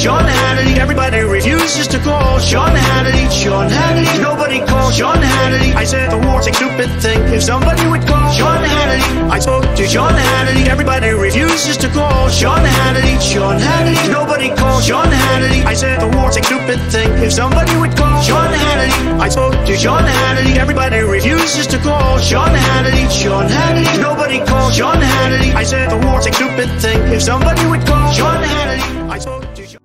Sean Hannity. Everybody refuses to call Sean Hannity. Sean Hannity, nobody calls Sean Hannity. I said the war's a stupid thing. If somebody would call Sean Hannity, I spoke to Sean Hannity. Everybody refuses to call Sean Hannity. Sean Hannity, nobody calls Sean Hannity. I said the war's a stupid thing. If somebody would call Sean Hannity, I spoke to Sean Hannity. Everybody refuses to call Sean Hannity. Sean Hannity, nobody calls Sean Hannity. I said the war's a stupid thing. If somebody would call Sean Hannity, I spoke to Sean.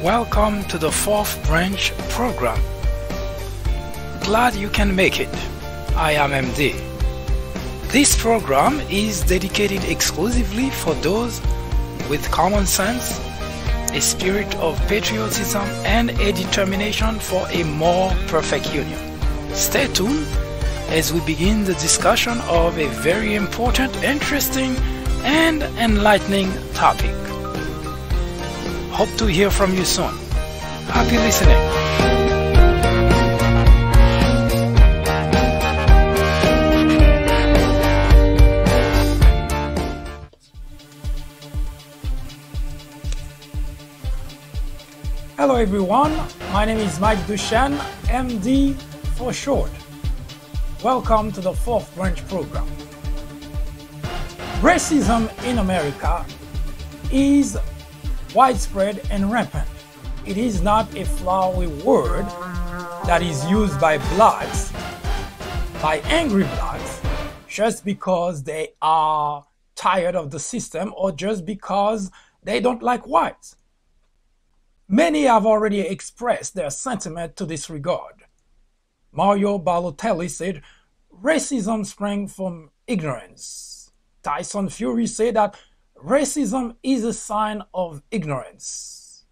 Welcome to the fourth branch program. Glad you can make it. I am MD. This program is dedicated exclusively for those with common sense, a spirit of patriotism, and a determination for a more perfect union. Stay tuned as we begin the discussion of a very important, interesting, and enlightening topic. Hope to hear from you soon. Happy listening. Hello everyone, My name is Mike Duchan, MD for short. Welcome to the Fourth Branch program. Racism in America is widespread and rampant. It is not a flowery word that is used by blacks, by angry blacks, just because they are tired of the system or just because they don't like whites. Many have already expressed their sentiment to this regard. Mario Balotelli said, racism sprang from ignorance. Tyson Fury said that racism is a sign of ignorance.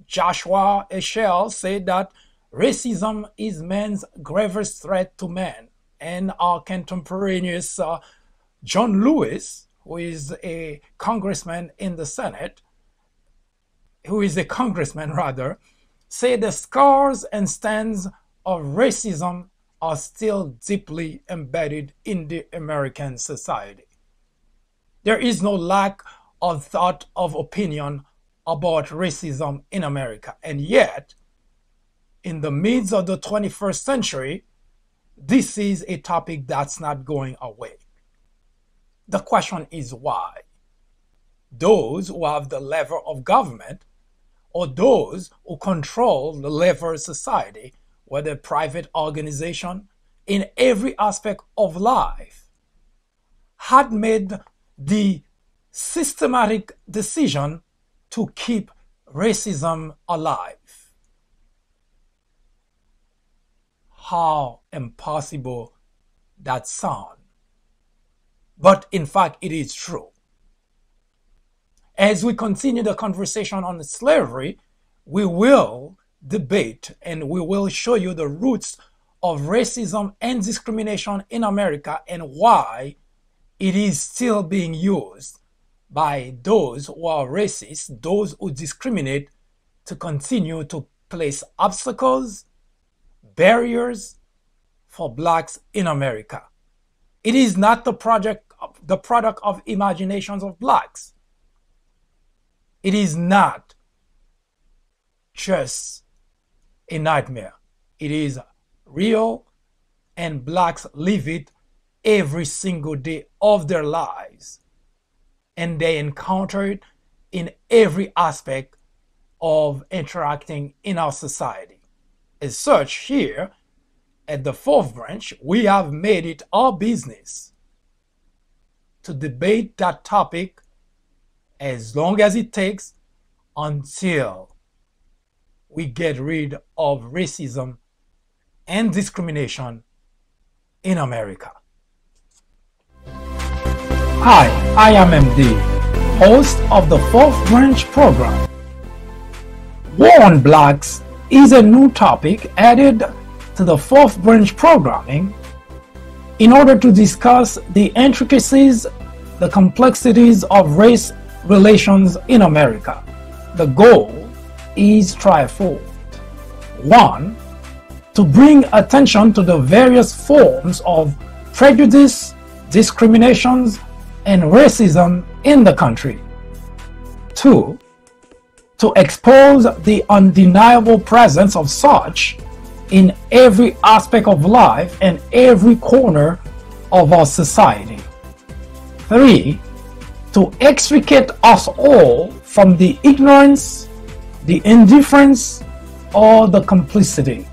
Joshua Heschel said that racism is man's gravest threat to man. And our contemporaneous John Lewis, who is a congressman in the Senate, said the scars and stands of racism are still deeply embedded in the American society. There is no lack of thought of opinion about racism in America, and yet, in the midst of the 21st century, this is a topic that's not going away. The question is why? Those who have the lever of government or those who control the lever of society, whether private organization, in every aspect of life, had made the systematic decision to keep racism alive. How impossible that sounds. But in fact, it is true. As we continue the conversation on slavery, we will debate and we will show you the roots of racism and discrimination in America and why it is still being used by those who are racist, those who discriminate, to continue to place obstacles, barriers for blacks in America. It is not the product of imaginations of blacks. It is not just a nightmare. It is real, and blacks live it every single day of their lives. And they encounter it in every aspect of interacting in our society. As such, here at the Fourth Branch, we have made it our business to debate that topic as long as it takes until we get rid of racism and discrimination in America. Hi, I am MD, host of the Fourth Branch program. War on Blacks is a new topic added to the Fourth Branch programming in order to discuss the intricacies, the complexities of race relations in America. The goal is threefold. 1. To bring attention to the various forms of prejudice, discriminations, and racism in the country. 2. To expose the undeniable presence of such in every aspect of life and every corner of our society. 3. To extricate us all from the ignorance, the indifference, or the complicity.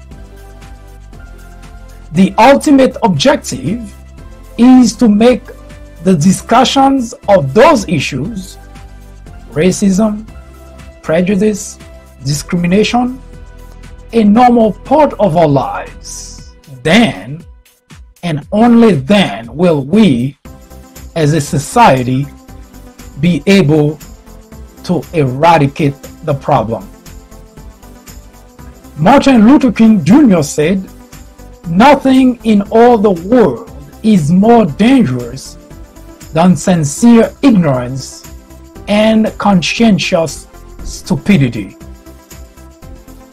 The ultimate objective is to make the discussions of those issues, racism, prejudice, discrimination, a normal part of our lives. Then, and only then, will we, as a society, be able to eradicate the problem. Martin Luther King Jr. said, "Nothing in all the world is more dangerous than sincere ignorance and conscientious stupidity."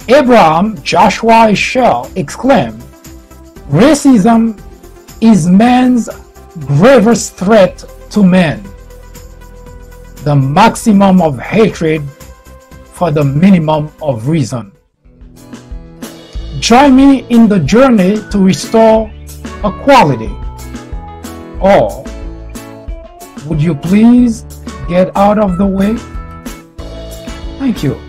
Abraham Joshua Heschel exclaimed, "Racism is man's gravest threat to man, the maximum of hatred for the minimum of reason." Join me in the journey to restore equality. Or would you please get out of the way? Thank you.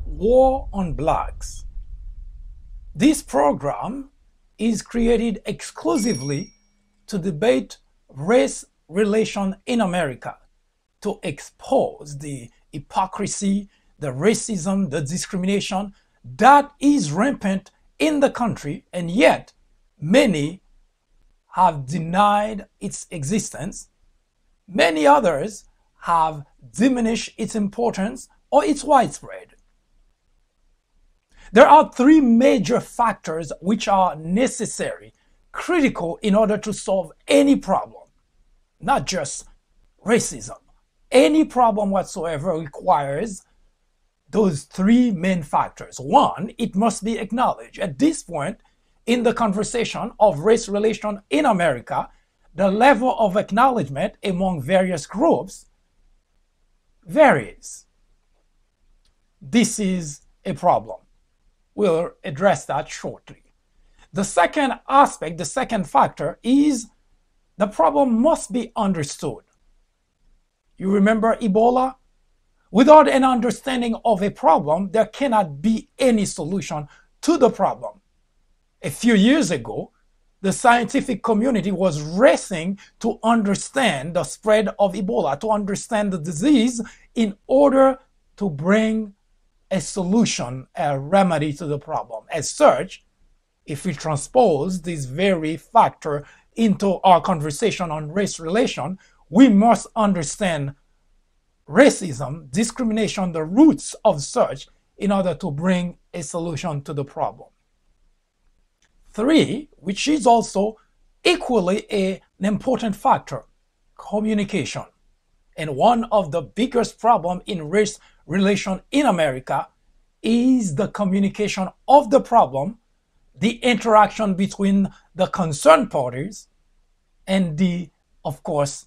War on Blacks. This program is created exclusively to debate race relations in America, to expose the hypocrisy, the racism, the discrimination that is rampant in the country, and yet many have denied its existence. Many others have diminished its importance or its widespread. There are three major factors which are necessary, critical in order to solve any problem, not just racism. Any problem whatsoever requires those three main factors. One, it must be acknowledged. At this point in the conversation of race relations in America, the level of acknowledgement among various groups varies. This is a problem. We'll address that shortly. The second aspect, the second factor, is the problem must be understood. You remember Ebola? Without an understanding of a problem, there cannot be any solution to the problem. A few years ago, the scientific community was racing to understand the spread of Ebola, to understand the disease in order to bring a solution, a remedy to the problem. As such, if we transpose this very factor into our conversation on race relation, we must understand racism, discrimination, the roots of such, in order to bring a solution to the problem. Three, which is also equally an important factor, communication. And one of the biggest problems in race relation in America is the communication of the problem, the interaction between the concerned parties, and the, of course,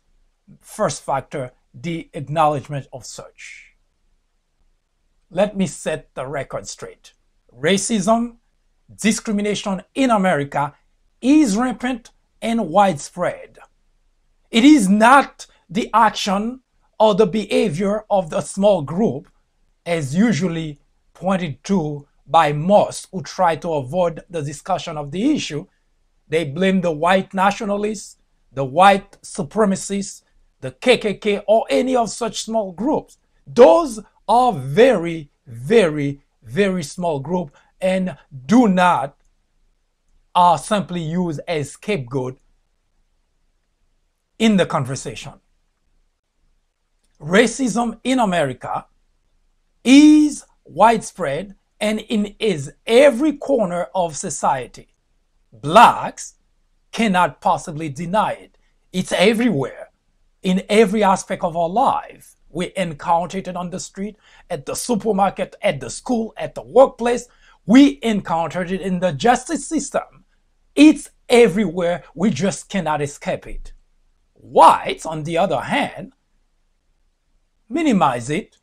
first factor, the acknowledgement of such. Let me set the record straight. Racism, discrimination in America is rampant and widespread. It is not the action or the behavior of the small group, as usually pointed to by most who try to avoid the discussion of the issue. They blame the white nationalists, the white supremacists, the KKK, or any of such small groups. Those are very, very, very small groups and do not are simply used as scapegoat in the conversation. Racism in America is widespread and is every corner of society. Blacks cannot possibly deny it. It's everywhere, in every aspect of our life. We encounter it on the street, at the supermarket, at the school, at the workplace. We encountered it in the justice system. It's everywhere. We just cannot escape it. Whites, on the other hand, minimize it,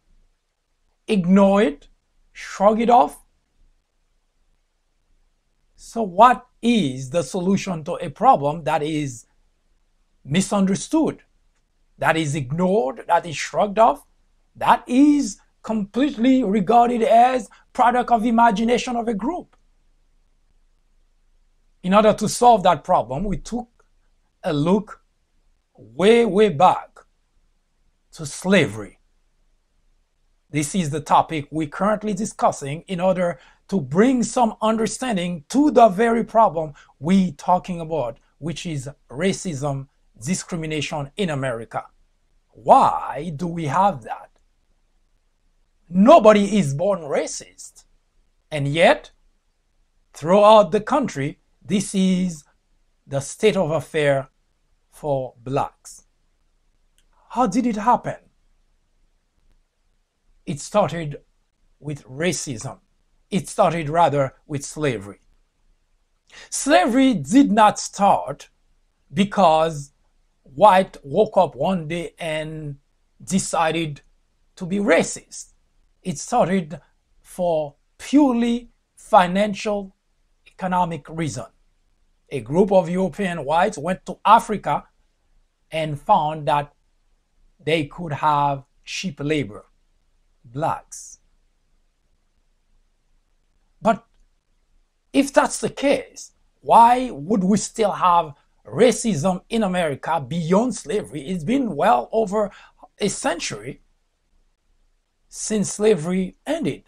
ignore it, shrug it off. So what is the solution to a problem that is misunderstood, that is ignored, that is shrugged off, that is completely regarded as product of imagination of a group? In order to solve that problem, we took a look way, way back to slavery. This is the topic we're currently discussing in order to bring some understanding to the very problem we're talking about, which is racism discrimination in America. Why do we have that? Nobody is born racist. And yet, throughout the country, this is the state of affair for blacks. How did it happen? It started with racism. It started rather with slavery. Slavery did not start because white woke up one day and decided to be racist. It started for purely financial, economic reason. A group of European whites went to Africa and found that they could have cheap labor, blacks. But if that's the case, why would we still have racism in America beyond slavery? It's been well over a century since slavery ended.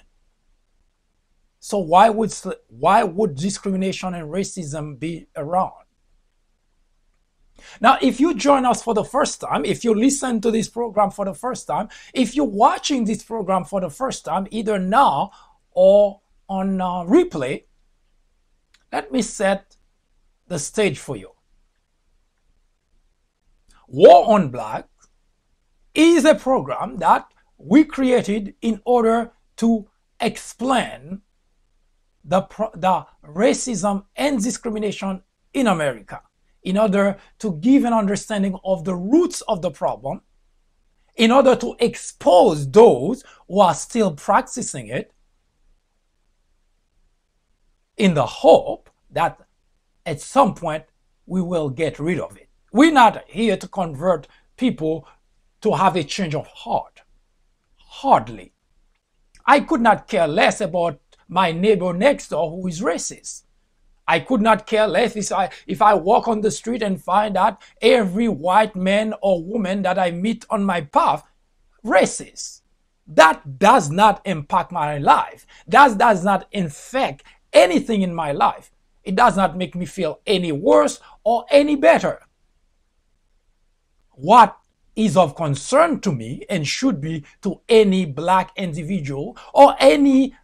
So why would discrimination and racism be around? Now, if you join us for the first time, if you listen to this program for the first time, if you're watching this program for the first time, either now or on replay, let me set the stage for you. War on Black is a program that we created in order to explain the racism and discrimination in America, in order to give an understanding of the roots of the problem, in order to expose those who are still practicing it, in the hope that at some point we will get rid of it. We're not here to convert people to have a change of heart. Hardly. I could not care less about my neighbor next door who is racist. I could not care less if I walk on the street and find out every white man or woman that I meet on my path racist. That does not impact my life. That does not affect anything in my life. It does not make me feel any worse or any better. What is of concern to me and should be to any black individual or any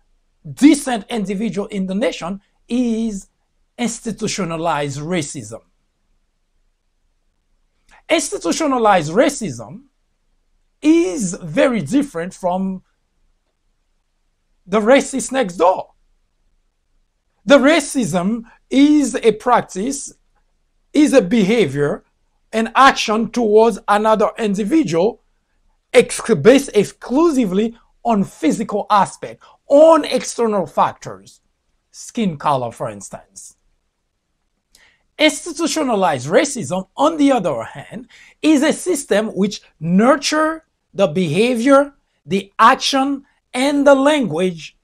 decent individual in the nation is institutionalized racism. Institutionalized racism is very different from the racist next door. The racism is a practice, is a behavior, an action towards another individual based exclusively on physical aspect, on external factors, skin color, for instance. Institutionalized racism, on the other hand, is a system which nurtures the behavior, the action, and the language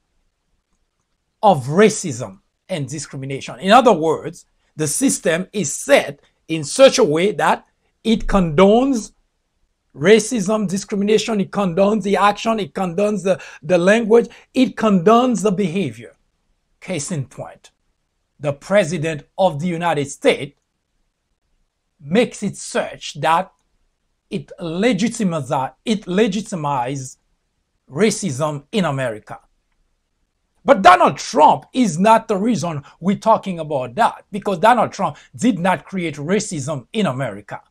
of racism and discrimination. In other words, the system is set in such a way that it condones racism, discrimination, it condones the action, it condones the language, it condones the behavior. Case in point, the President of the United States makes it such that it legitimizes racism in America. But Donald Trump is not the reason we're talking about that, because Donald Trump did not create racism in America.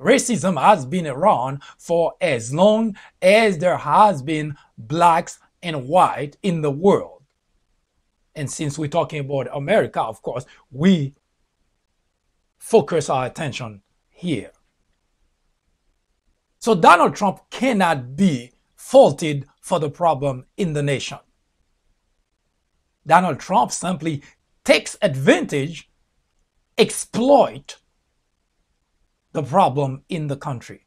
Racism has been around for as long as there has been blacks and white in the world. And since we're talking about America, of course, we focus our attention here. So Donald Trump cannot be faulted for the problem in the nation. Donald Trump simply takes advantage, exploit the problem in the country.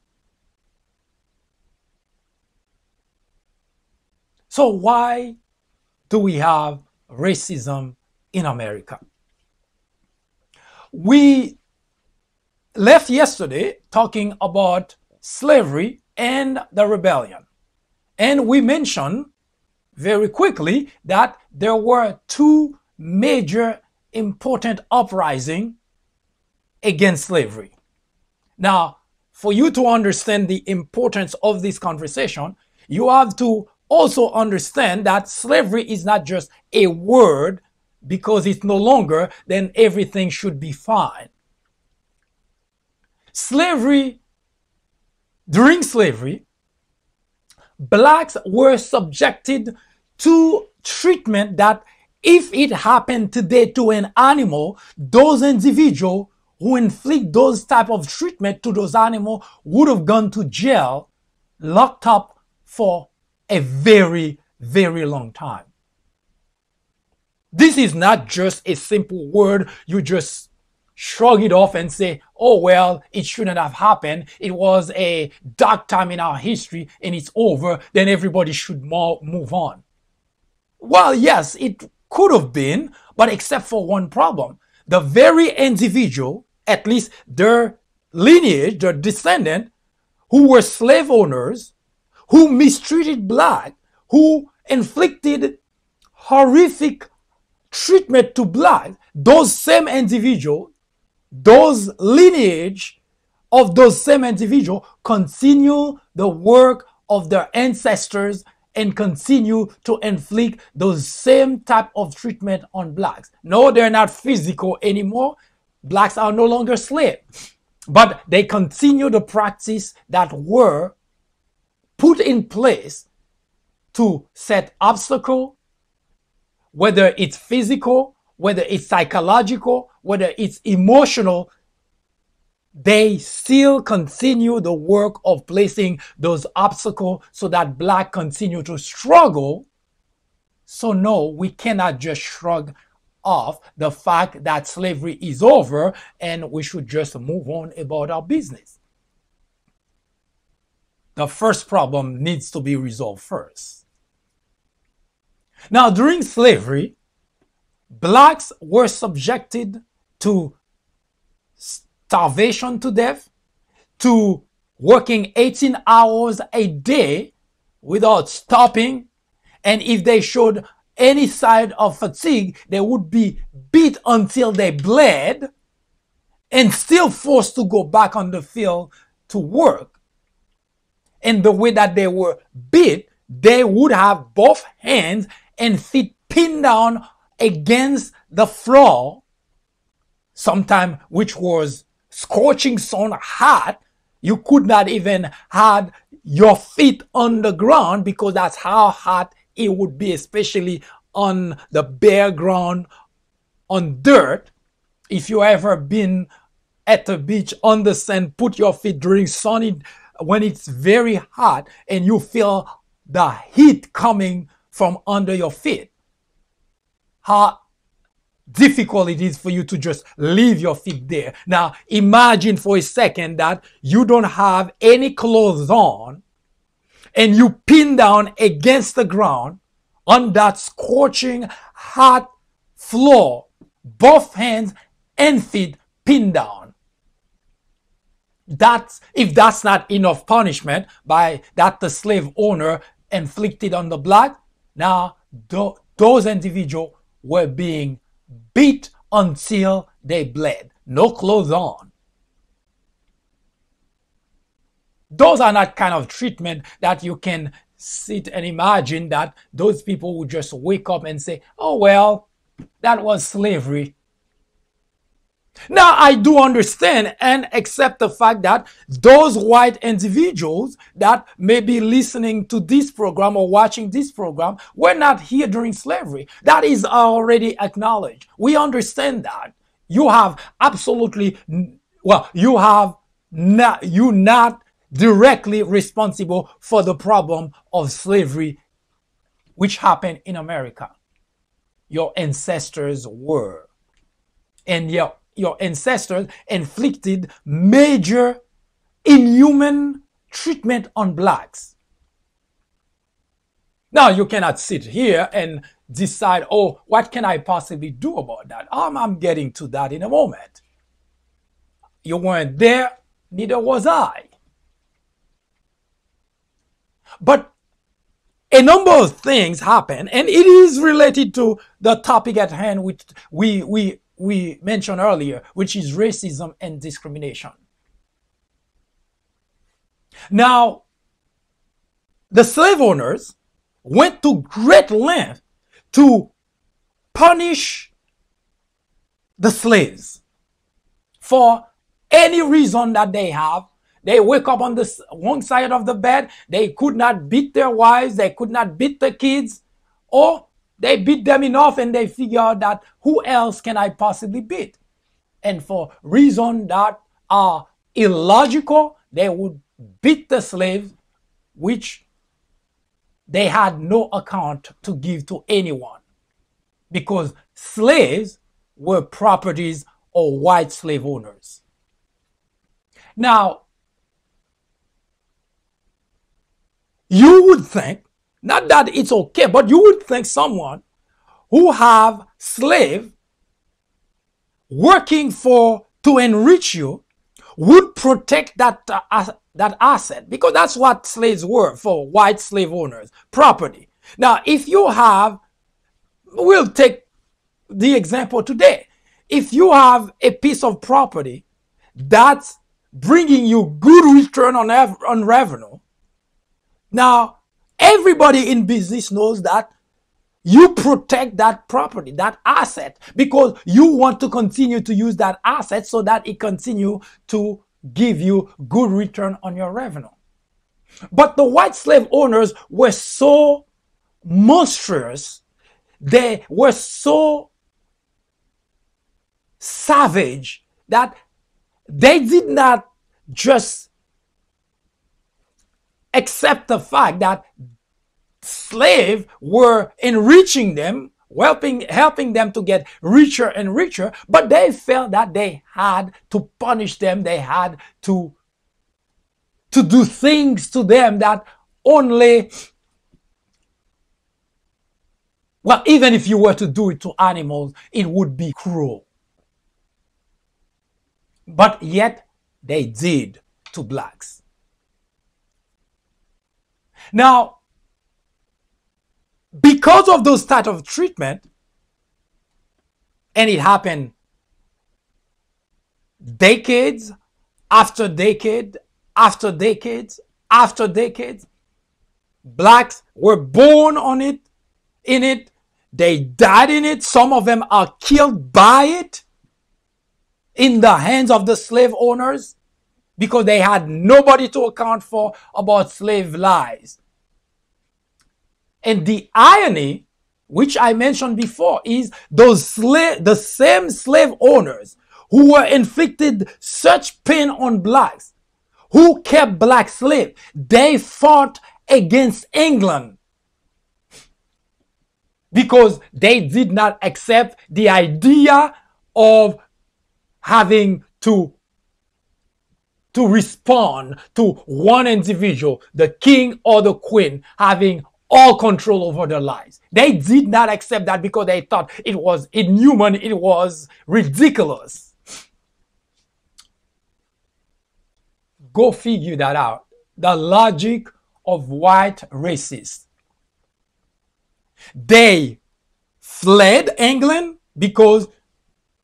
So why do we have racism in America? We left yesterday talking about slavery and the rebellion. And we mentioned very quickly that there were two major important uprisings against slavery. Now, for you to understand the importance of this conversation, you have to also understand that slavery is not just a word because it's no longer, then everything should be fine. During slavery, blacks were subjected to treatment that if it happened today to an animal, those individuals who inflict those type of treatment to those animals would have gone to jail, locked up for a very, very long time. This is not just a simple word you just shrug it off and say, oh, well, it shouldn't have happened. It was a dark time in our history and it's over. Then everybody should move on. Well, yes, it could have been, but except for one problem. The very individual, at least their lineage, their descendant, who were slave owners, who mistreated black, who inflicted horrific treatment to black, those same individuals, those lineage of those same individuals continue the work of their ancestors and continue to inflict those same type of treatment on blacks. No, they're not physical anymore. Blacks are no longer slaves, but they continue the practice that were put in place to set obstacles, whether it's physical, whether it's psychological, whether it's emotional. They still continue the work of placing those obstacles so that black continue to struggle. So no, we cannot just shrug off the fact that slavery is over and we should just move on about our business. The first problem needs to be resolved first. Now, during slavery, blacks were subjected to starvation to death, to working 18 hours a day without stopping, and if they showed any sign of fatigue, they would be beat until they bled and still forced to go back on the field to work. And the way that they were beat, they would have both hands and feet pinned down against the floor, sometime which was scorching sun hot. You could not even have your feet on the ground because that's how hot it would be, especially on the bare ground, on dirt. If you ever been at the beach on the sand, put your feet during sunny, when it's very hot and you feel the heat coming from under your feet, how difficult it is for you to just leave your feet there. Now, imagine for a second that you don't have any clothes on and you pin down against the ground on that scorching hot floor, both hands and feet pinned down. If that's not enough punishment by that the slave owner inflicted on the black, now those individuals were being beat until they bled. No clothes on. Those are not kind of treatment that you can sit and imagine that those people would just wake up and say, oh, well, that was slavery. Now, I do understand and accept the fact that those white individuals that may be listening to this program or watching this program were not here during slavery. That is already acknowledged. We understand that. You have absolutely, well, you're not directly responsible for the problem of slavery which happened in America. Your ancestors were. And your ancestors inflicted major inhuman treatment on blacks. Now, you cannot sit here and decide, oh, what can I possibly do about that? I'm getting to that in a moment. You weren't there, neither was I. But a number of things happen, and it is related to the topic at hand, which we mentioned earlier, which is racism and discrimination. Now, the slave owners went to great length to punish the slaves for any reason that they have. They wake up on the one side of the bed. They could not beat their wives. They could not beat the kids. Or they beat them enough and they figure out that who else can I possibly beat? And for reasons that are illogical, they would beat the slaves, which they had no account to give to anyone, because slaves were properties of white slave owners. Now, you would think, not that it's okay, but you would think someone who have slave working to enrich you would protect that asset, because that's what slaves were for white slave owners, property. Now, if you have, we'll take the example today. If you have a piece of property that's bringing you good return on revenue, now everybody in business knows that you protect that property, that asset, because you want to continue to use that asset so that it continue to give you good return on your revenue. But the white slave owners were so monstrous, they were so savage that they did not just accept the fact that slaves were enriching them, helping them to get richer and richer, but they felt that they had to punish them. They had to do things to them that only, well, even if you were to do it to animals, it would be cruel. But yet they did to blacks. Now, because of those type of treatment, and it happened decades after decade after decades after decades, blacks were born in it, they died in it, some of them are killed by it in the hands of the slave owners because they had nobody to account for about slave lives. And the irony, which I mentioned before, is the same slave owners who were inflicted such pain on blacks, who kept black slaves, they fought against England because they did not accept the idea of having to respond to one individual, the king or the queen, having all control over their lives. They did not accept that because they thought it was inhuman, it was ridiculous. Go figure that out. The logic of white racists. They fled England because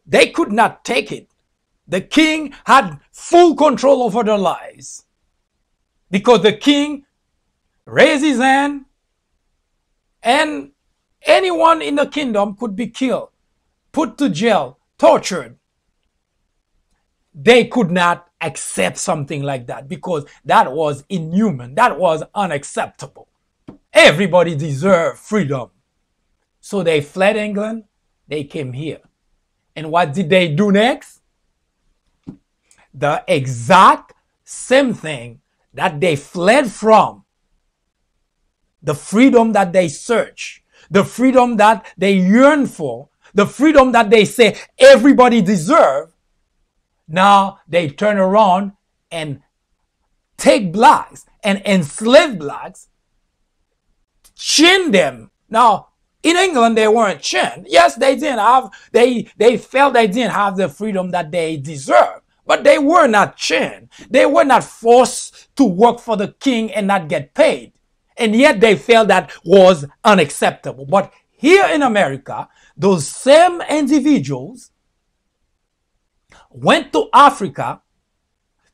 they could not take it. The king had full control over their lives because the king raised his hand and anyone in the kingdom could be killed, put to jail, tortured. They could not accept something like that because that was inhuman. That was unacceptable. Everybody deserved freedom. So they fled England. They came here. And what did they do next? The exact same thing that they fled from. The freedom that they search, the freedom that they yearn for, the freedom that they say everybody deserves. Now they turn around and take blacks and enslave blacks, chain them. Now, in England, they weren't chained. Yes, they didn't have, they felt they didn't have the freedom that they deserved. But they were not chained. They were not forced to work for the king and not get paid. And yet they felt that was unacceptable. But here in America, those same individuals went to Africa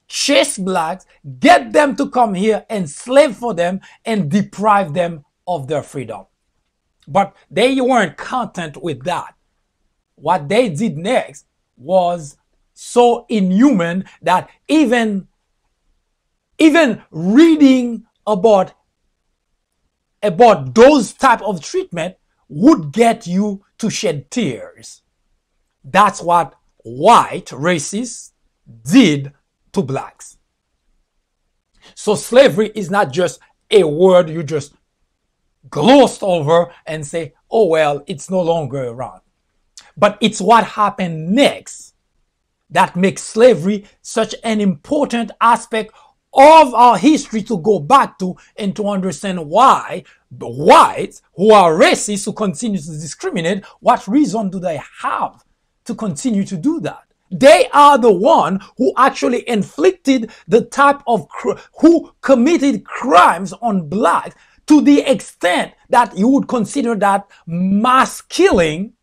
chase blacks, get them to come here and slave for them and deprive them of their freedom. But they weren't content with that. What they did next was so inhuman that even reading about those type of treatment would get you to shed tears. That's what white racists did to blacks. So slavery is not just a word you just glossed over and say, oh well, it's no longer around. But it's what happened next that makes slavery such an important aspect of our history to go back to and to understand why the whites who are racist, who continue to discriminate, what reason do they have to continue to do that? They are the one who actually inflicted the type of who committed crimes on blacks to the extent that you would consider that mass killing,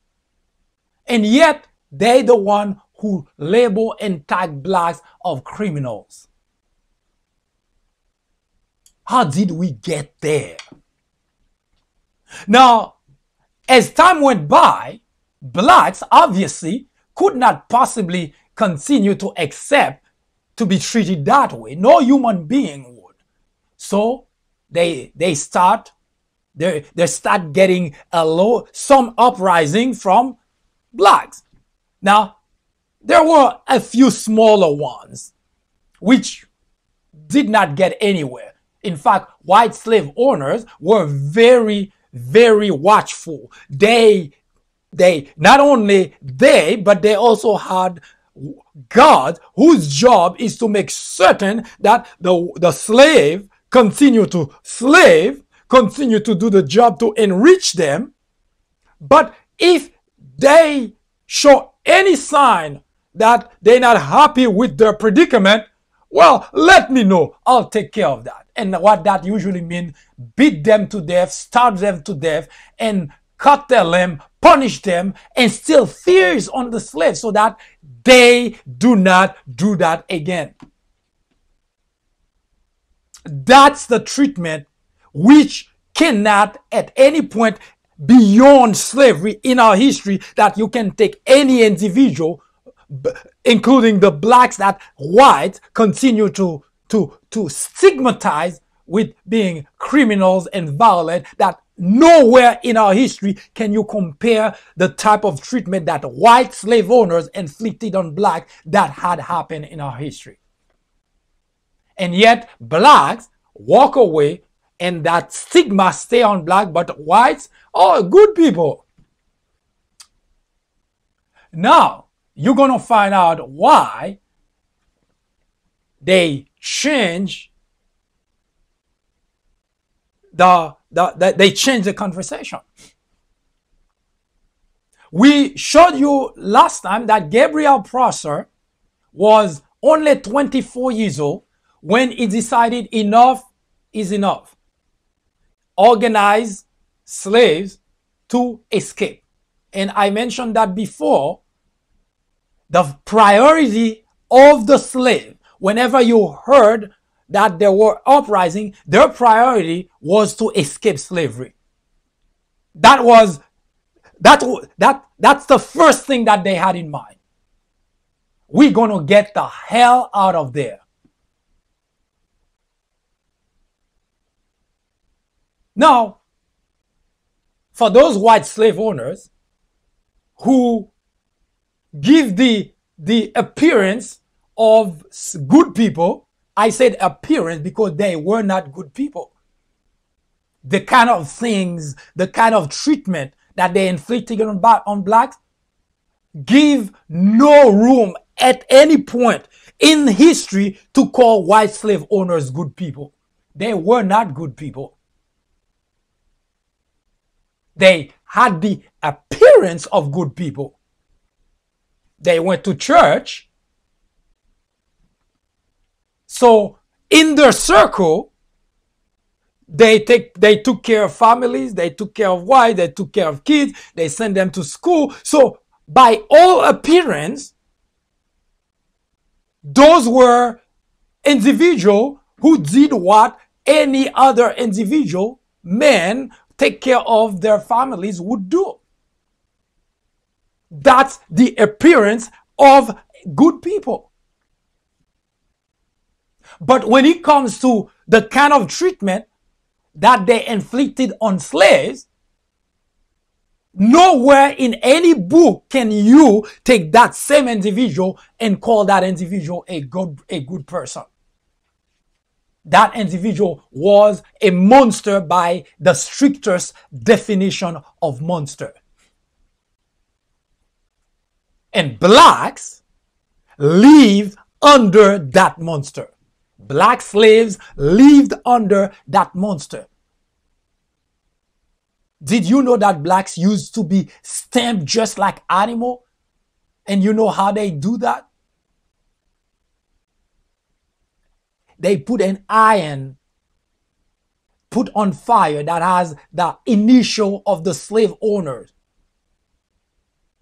and yet they the one who label and tag blacks of criminals. How did we get there? Now, as time went by, blacks obviously could not possibly continue to accept to be treated that way. No human being would. So they start getting some uprising from blacks. Now, there were a few smaller ones which did not get anywhere. In fact, white slave owners were very, very watchful. They not only but they also had guards whose job is to make certain that the slave continue to do the job to enrich them. But if they show any sign that they're not happy with their predicament, well, let me know. I'll take care of that. And what that usually means, beat them to death, starve them to death, and cut their limb, punish them, and still fears on the slave so that they do not do that again. That's the treatment which cannot at any point beyond slavery in our history that you can take any individual, including the blacks that whites continue to stigmatize with being criminals and violent, that nowhere in our history can you compare the type of treatment that white slave owners inflicted on blacks that had happened in our history. And yet blacks walk away and that stigma stay on black, but whites are good people. Now, you're going to find out why they change the conversation. We showed you last time that Gabriel Prosser was only 24 years old when he decided enough is enough. Organize slaves to escape. And I mentioned that before. The priority of the slave, whenever you heard that there were uprising, their priority was to escape slavery. That's the first thing that they had in mind. We're going to get the hell out of there. Now, for those white slave owners who give the appearance of good people, I said appearance because they were not good people. The kind of things, the kind of treatment that they inflicted on blacks give no room at any point in history to call white slave owners good people. They were not good people. They had the appearance of good people. They went to church. So in their circle, they took care of families, they took care of wives, they took care of kids, they sent them to school. So by all appearance, those were individual who did what any other individual, men, take care of their families would do. That's the appearance of good people. But when it comes to the kind of treatment that they inflicted on slaves, nowhere in any book can you take that same individual and call that individual a good person. That individual was a monster by the strictest definition of monster. And blacks lived under that monster. Black slaves lived under that monster. Did you know that blacks used to be stamped just like animal? And you know how they do that? They put an iron, put on fire that has the initial of the slave owners.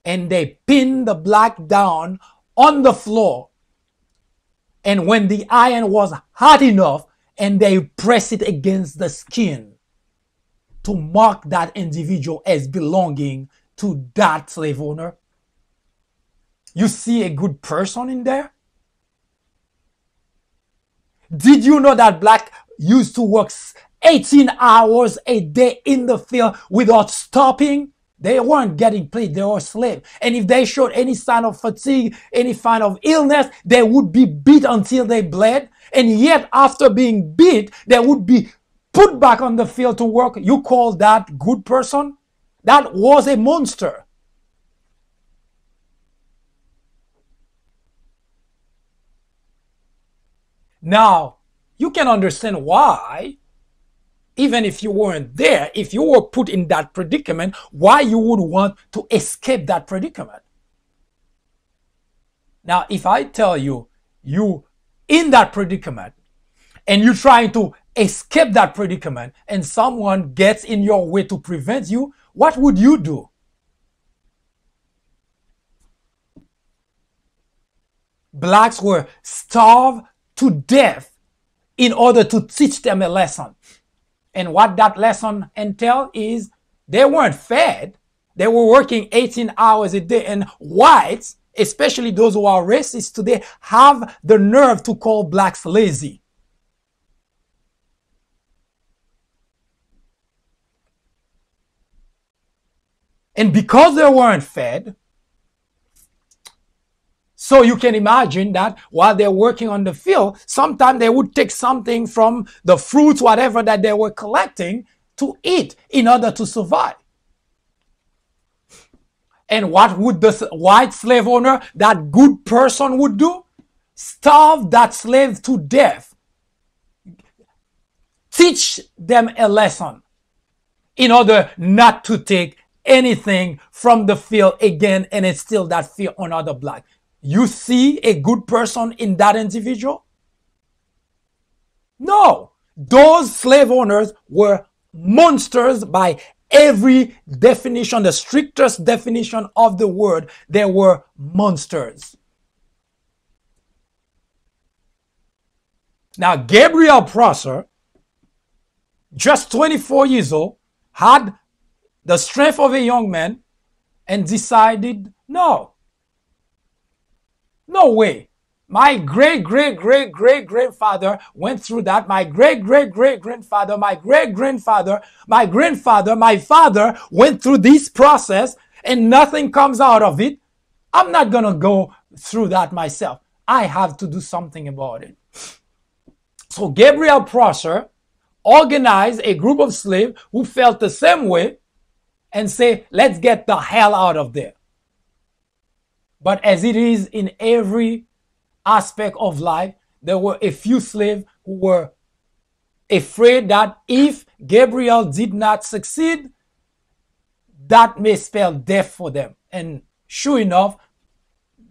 And they pin the black down on the floor. And when the iron was hot enough, and they press it against the skin to mark that individual as belonging to that slave owner. You see a good person in there? Did you know that black used to work 18 hours a day in the field without stopping? They weren't getting paid, they were slaves. And if they showed any sign of fatigue, any sign of illness, they would be beat until they bled. And yet after being beat, they would be put back on the field to work. You call that good person? That was a monster. Now, you can understand why, even if you weren't there, if you were put in that predicament, why you would want to escape that predicament. Now, if I tell you, you in that predicament, and you're trying to escape that predicament, and someone gets in your way to prevent you, what would you do? Blacks were starved to death in order to teach them a lesson. And what that lesson entailed is they weren't fed. They were working 18 hours a day. And whites, especially those who are racist today, have the nerve to call blacks lazy. And because they weren't fed, so you can imagine that while they're working on the field, sometimes they would take something from the fruits, whatever that they were collecting, to eat in order to survive. And what would the white slave owner, that good person, would do? Starve that slave to death. Teach them a lesson in order not to take anything from the field again and instill that fear on other blacks. You see a good person in that individual? No. Those slave owners were monsters by every definition, the strictest definition of the word. They were monsters. Now, Gabriel Prosser, just 24 years old, had the strength of a young man and decided, no way. My great-great-great-great-grandfather went through that. My great-great-great-grandfather, my great-grandfather, my grandfather, my father went through this process and nothing comes out of it. I'm not going to go through that myself. I have to do something about it. So Gabriel Prosser organized a group of slaves who felt the same way and say, let's get the hell out of there. But as it is in every aspect of life, there were a few slaves who were afraid that if Gabriel did not succeed, that may spell death for them. And sure enough,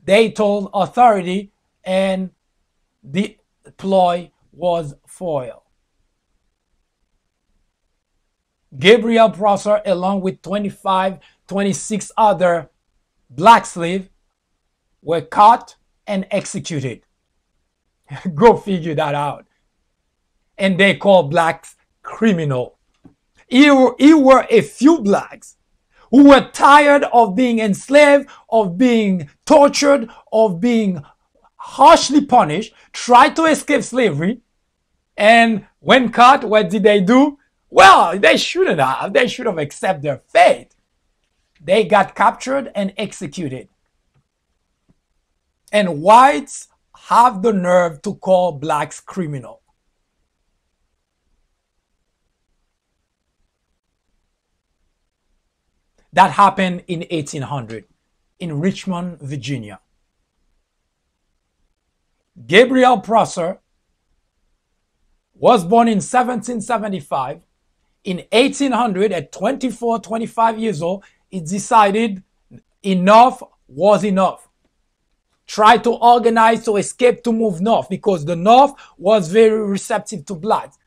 they told authority and the ploy was foiled. Gabriel Prosser, along with 26 other black slaves, were caught and executed. Go figure that out. And they call blacks criminal. Here were a few blacks who were tired of being enslaved, of being tortured, of being harshly punished, tried to escape slavery, and when caught, what did they do? Well, they shouldn't have. They should have accepted their fate. They got captured and executed. And whites have the nerve to call blacks criminal. That happened in 1800 in Richmond, Virginia. Gabriel Prosser was born in 1775. In 1800, at 24, 25 years old, he decided enough was enough. Tried to organize to escape, to move north, because the north was very receptive to blacks.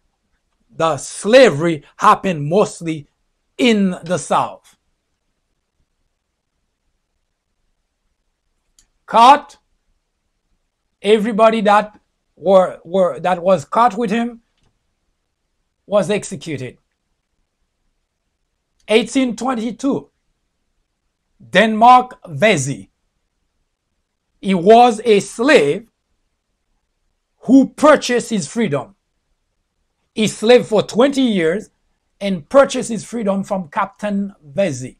The slavery happened mostly in the south. Caught. Everybody that was caught with him was executed. 1822, Denmark Vesey. He was a slave who purchased his freedom. He slaved for 20 years and purchased his freedom from Captain Vesey.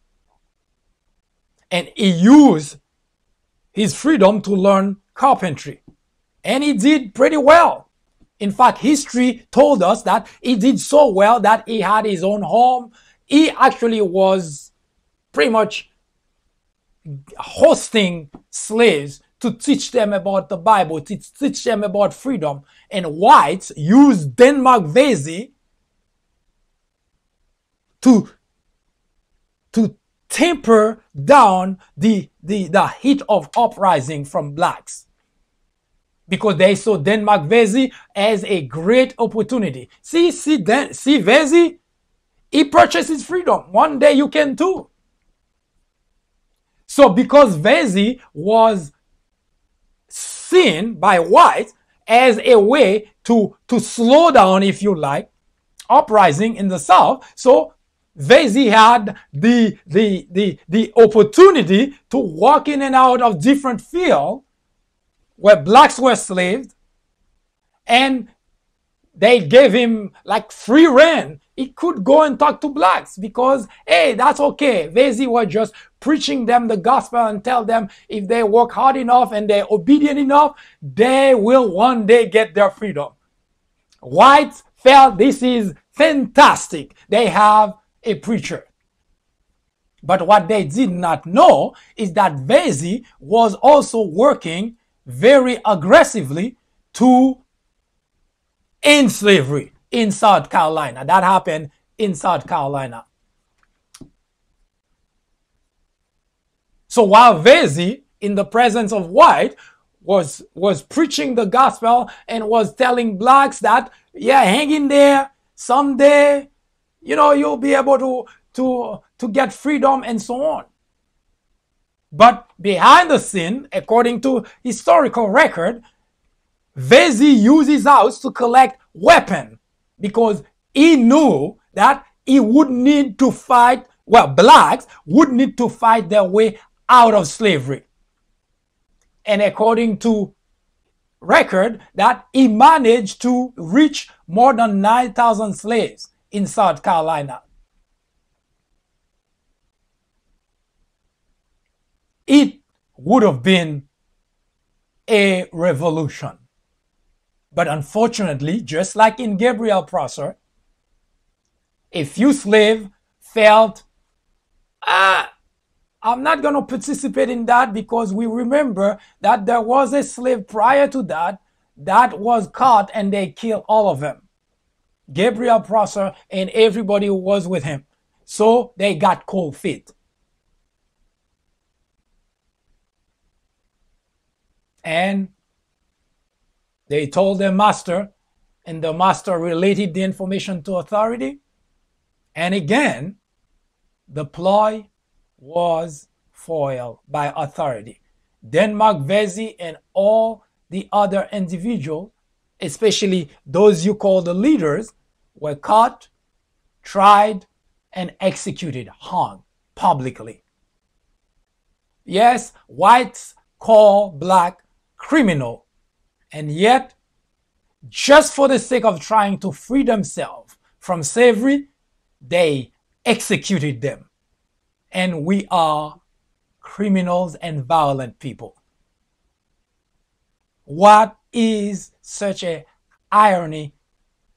And he used his freedom to learn carpentry. And he did pretty well. In fact, history told us that he did so well that he had his own home. He actually was pretty much hosting slaves to teach them about the Bible, to teach them about freedom. And whites used Denmark Vesey to temper down the heat of uprising from blacks, because they saw Denmark Vesey as a great opportunity. See Vesey, he purchased his freedom. One day you can too. So because Vesey was seen by whites as a way to slow down, if you like, uprising in the South, so Vesey had the opportunity to walk in and out of different fields where blacks were slaves, and they gave him like free rein. He could go and talk to blacks because, hey, that's okay. Vesey was just preaching them the gospel and tell them if they work hard enough and they're obedient enough, they will one day get their freedom. Whites felt this is fantastic. They have a preacher. But what they did not know is that Vesey was also working very aggressively to end slavery in South Carolina. That happened in South Carolina. So while Vesey, in the presence of white, was preaching the gospel and was telling blacks that, yeah, hang in there, someday, you know, you'll be able to get freedom and so on. But behind the scene, according to historical record, Vesey used his house to collect weapons because he knew that he would need to fight, well, blacks would need to fight their way out of slavery. And according to record, that he managed to reach more than 9,000 slaves in South Carolina. It would have been a revolution. But unfortunately, just like in Gabriel Prosser, a few slaves felt, I'm not going to participate in that, because we remember that there was a slave prior to that that was caught and they killed all of them. Gabriel Prosser and everybody who was with him. So they got cold feet. And they told their master, and the master related the information to authority. And again, the ploy was foiled by authority. Denmark Vesey and all the other individuals especially those you call the leaders, were caught, tried, and executed, hung publicly. Yes, whites call black criminal, and yet, just for the sake of trying to free themselves from slavery, they executed them. And we are criminals and violent people. What is such a irony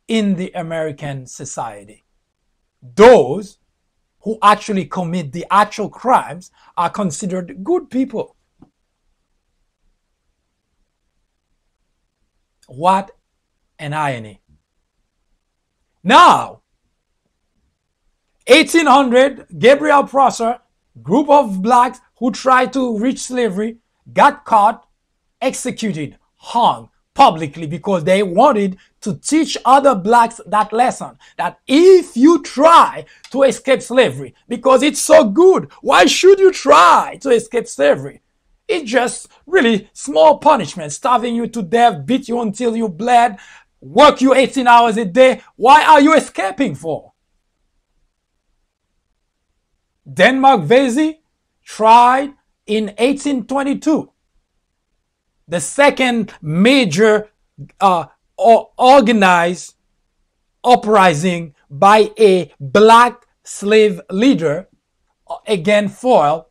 in the American society? Those who actually commit the actual crimes are considered good people. What an irony. Now, 1800, Gabriel Prosser, group of blacks who tried to reach slavery, got caught, executed, hung publicly because they wanted to teach other blacks that lesson, that if you try to escape slavery, because it's so good, why should you try to escape slavery? It's just really small punishment, starving you to death, beat you until you bled, work you 18 hours a day. Why are you escaping for? Denmark Vesey tried in 1822. The second major organized uprising by a black slave leader, again foiled,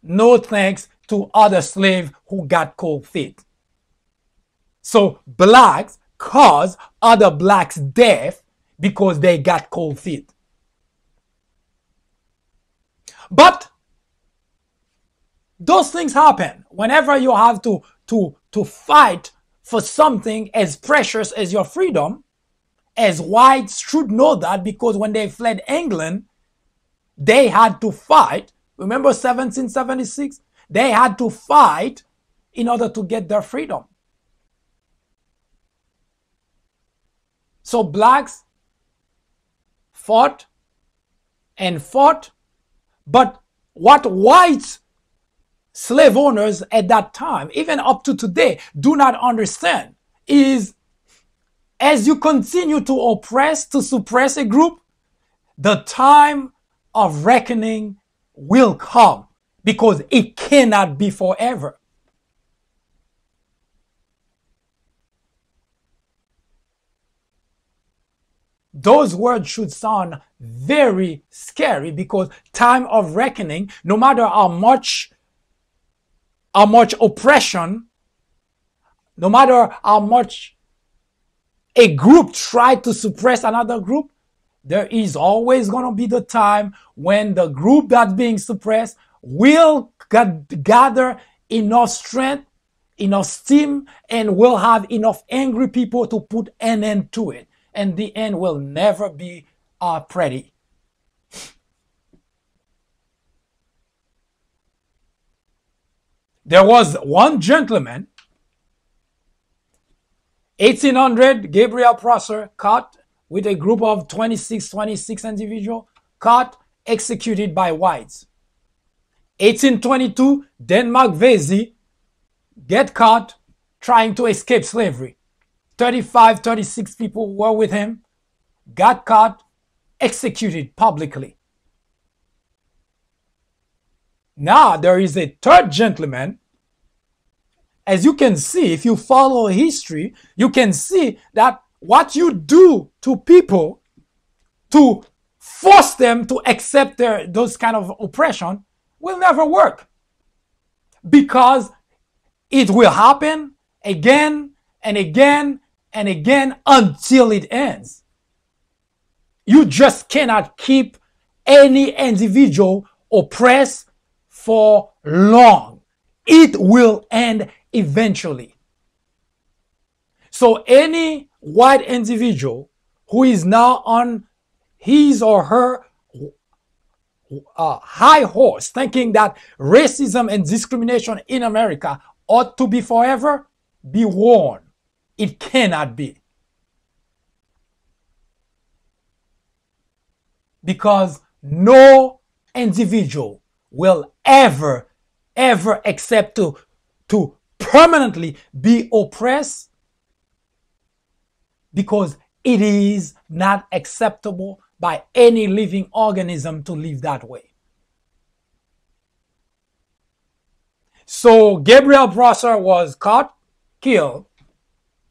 no thanks to other slaves who got cold feet. So blacks caused other blacks death because they got cold feet. But those things happen whenever you have to fight for something as precious as your freedom, as whites should know that, because when they fled England, they had to fight. Remember 1776? They had to fight in order to get their freedom. So blacks fought and fought, but what whites slave owners at that time, even up to today, do not understand is, as you continue to oppress, to suppress a group, the time of reckoning will come, because it cannot be forever. Those words should sound very scary, because time of reckoning, no matter how much oppression, no matter how much a group tried to suppress another group, there is always going to be the time when the group that's being suppressed will gather enough strength, enough steam, and will have enough angry people to put an end to it. And the end will never be pretty. There was one gentleman, 1800, Gabriel Prosser, caught with a group of 26 individuals, caught, executed by whites. 1822, Denmark Vesey get caught trying to escape slavery. 36 people were with him, got caught, executed publicly. Now there is a third gentleman. As you can see, if you follow history, you can see that what you do to people to force them to accept those kind of oppression will never work, because it will happen again and again and again until it ends. You just cannot keep any individual oppressed for long. It will end eventually. So any white individual who is now on his or her high horse, thinking that racism and discrimination in America ought to be forever, be warned. It cannot be. Because no individual will ever accept to permanently be oppressed because it is not acceptable by any living organism to live that way. So Gabriel Prosser was caught, killed,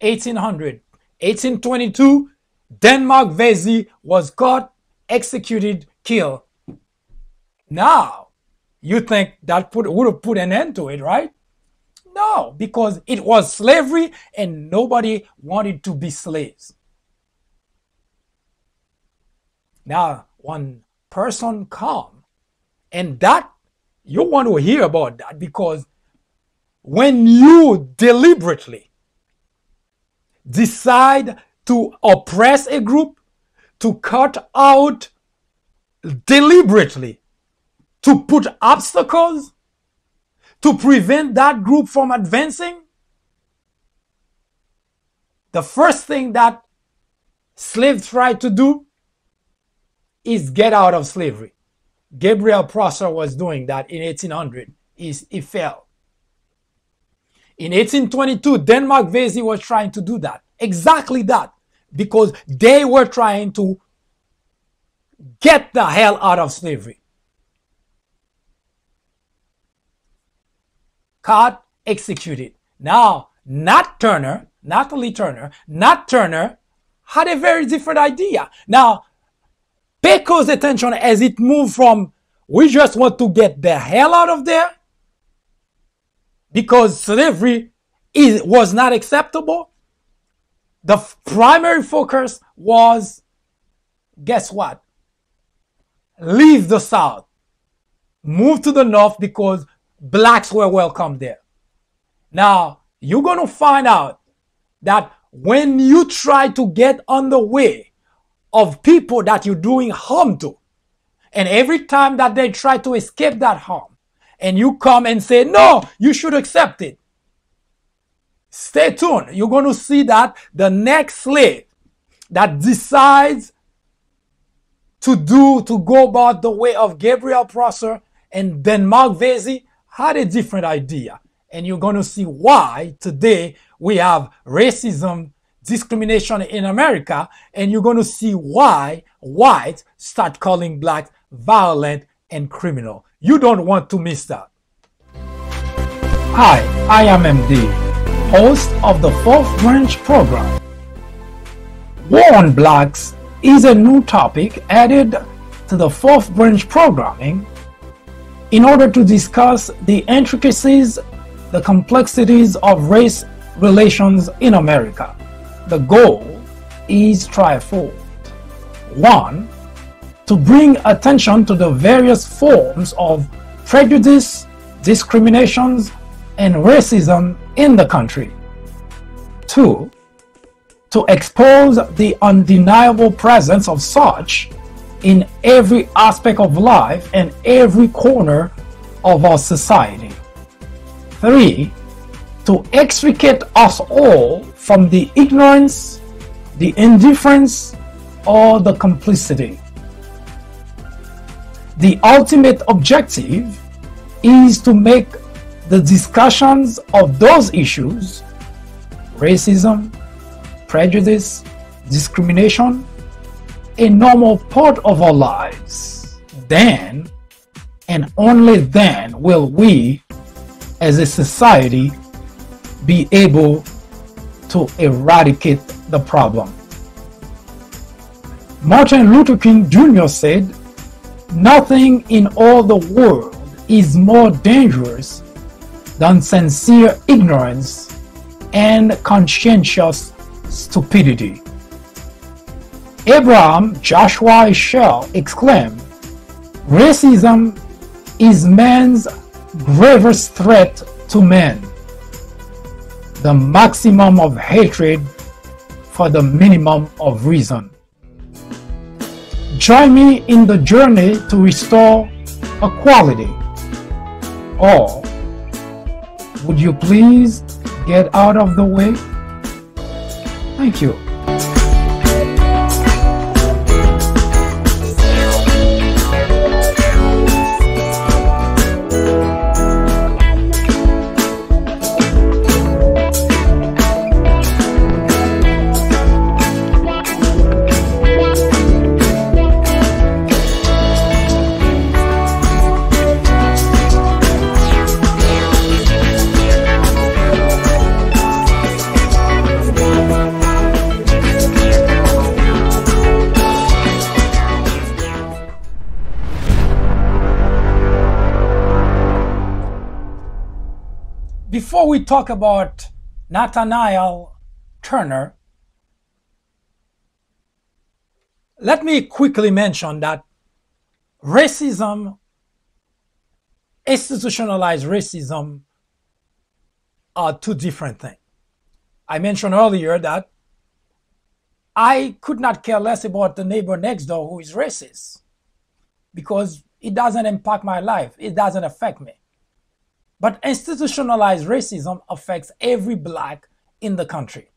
1800. 1822, Denmark Vesey was caught, executed, killed. Now, you think that would have put an end to it, right? No, because it was slavery and nobody wanted to be slaves. Now, one person come, and that, you want to hear about that, because when you deliberately decide to oppress a group, to cut out deliberately, to put obstacles, to prevent that group from advancing, the first thing that slaves tried to do is get out of slavery. Gabriel Prosser was doing that in 1800. He fell. In 1822, Denmark Vesey was trying to do that. Exactly that. Because they were trying to get the hell out of slavery. Caught, executed. Now, Nat Turner had a very different idea. Now, pay close attention as it moved from, we just want to get the hell out of there because slavery was not acceptable. The primary focus was, guess what? Leave the South. Move to the North because blacks were welcome there. Now, you're going to find out that when you try to get on the way of people that you're doing harm to, and every time that they try to escape that harm, and you come and say, no, you should accept it, stay tuned. You're going to see that the next slave that decides to go about the way of Gabriel Prosser and Denmark Vesey had a different idea. And you're going to see why today we have racism, discrimination in America, and you're going to see why whites start calling blacks violent and criminal. You don't want to miss that. Hi, I am MD, host of the Fourth Branch program. War on Blacks is a new topic added to the Fourth Branch programming in order to discuss the intricacies, the complexities of race relations in America. The goal is threefold. 1. To bring attention to the various forms of prejudice, discriminations, and racism in the country. 2. To expose the undeniable presence of such in every aspect of life and every corner of our society. 3. To extricate us all from the ignorance, the indifference, or the complicity. The ultimate objective is to make the discussions of those issues, racism, prejudice, discrimination, a normal part of our lives. Then, and only then, will we, as a society, be able to eradicate the problem. Martin Luther King Jr. said, "Nothing in all the world is more dangerous than sincere ignorance and conscientious stupidity." Abraham Joshua Heschel exclaimed, "Racism is man's gravest threat to man, the maximum of hatred for the minimum of reason." Join me in the journey to restore equality. Or would you please get out of the way? Thank you. before we talk about Nathaniel Turner, let me quickly mention that racism, institutionalized racism, are two different things. I mentioned earlier that I could not care less about the neighbor next door who is racist because it doesn't impact my life. It doesn't affect me. But institutionalized racism affects every black in the country.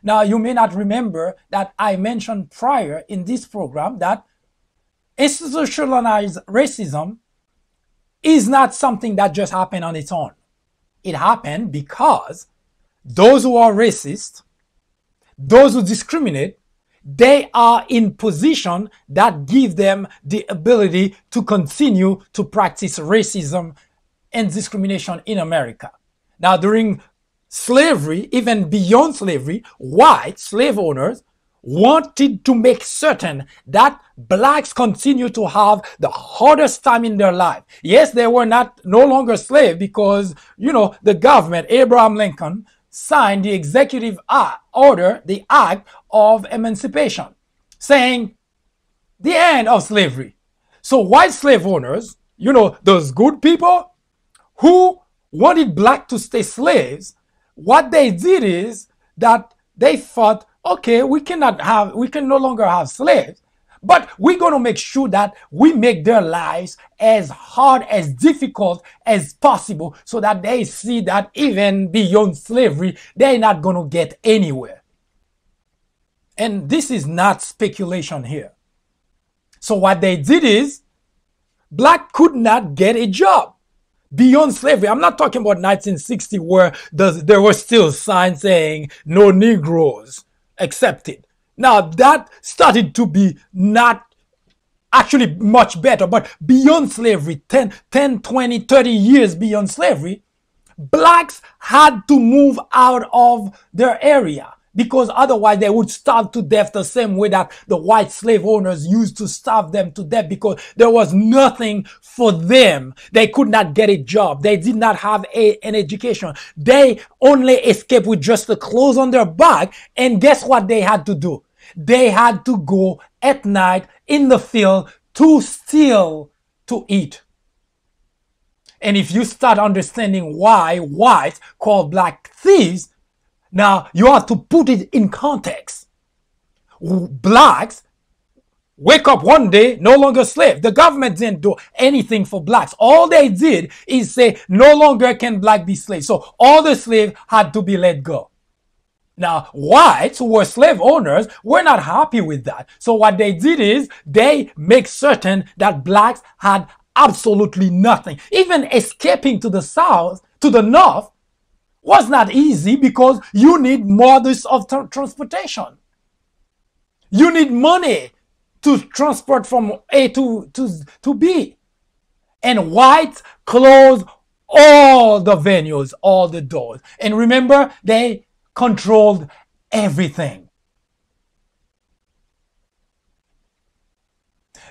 Now, you may not remember that I mentioned prior in this program that institutionalized racism is not something that just happened on its own. It happened because those who are racist, those who discriminate, they are in position that give them the ability to continue to practice racism and discrimination in America. Now, during slavery, even beyond slavery, white slave owners wanted to make certain that blacks continue to have the hardest time in their life. Yes, they were no longer slaves because, the government, Abraham Lincoln, signed the executive order, the Act of Emancipation, saying the end of slavery. So white slave owners, those good people who wanted black to stay slaves, what they did is that they thought, okay, we can no longer have slaves, but we're going to make sure that we make their lives as hard, as difficult as possible so that they see that even beyond slavery, they're not going to get anywhere. And this is not speculation here. So what they did is black could not get a job beyond slavery. I'm not talking about 1960 where there were still signs saying no Negroes accepted. Now that started to be not actually much better, but beyond slavery, 10, 20, 30 years beyond slavery, blacks had to move out of their area because otherwise they would starve to death the same way that the white slave owners used to starve them to death because there was nothing for them. They could not get a job. They did not have an education. They only escaped with just the clothes on their back. And guess what they had to do? They had to go at night in the field to steal to eat. And if you start understanding why whites call black thieves, now you have to put it in context. Blacks wake up one day, no longer slave. The government didn't do anything for blacks. All they did is say, no longer can black be slaves. So all the slaves had to be let go. Now, whites who were slave owners were not happy with that. So what they did is they make certain that blacks had absolutely nothing. Even escaping to the south, to the north, was not easy because you need modes of transportation. You need money to transport from A to B. And whites closed all the venues, all the doors. And remember, they controlled everything.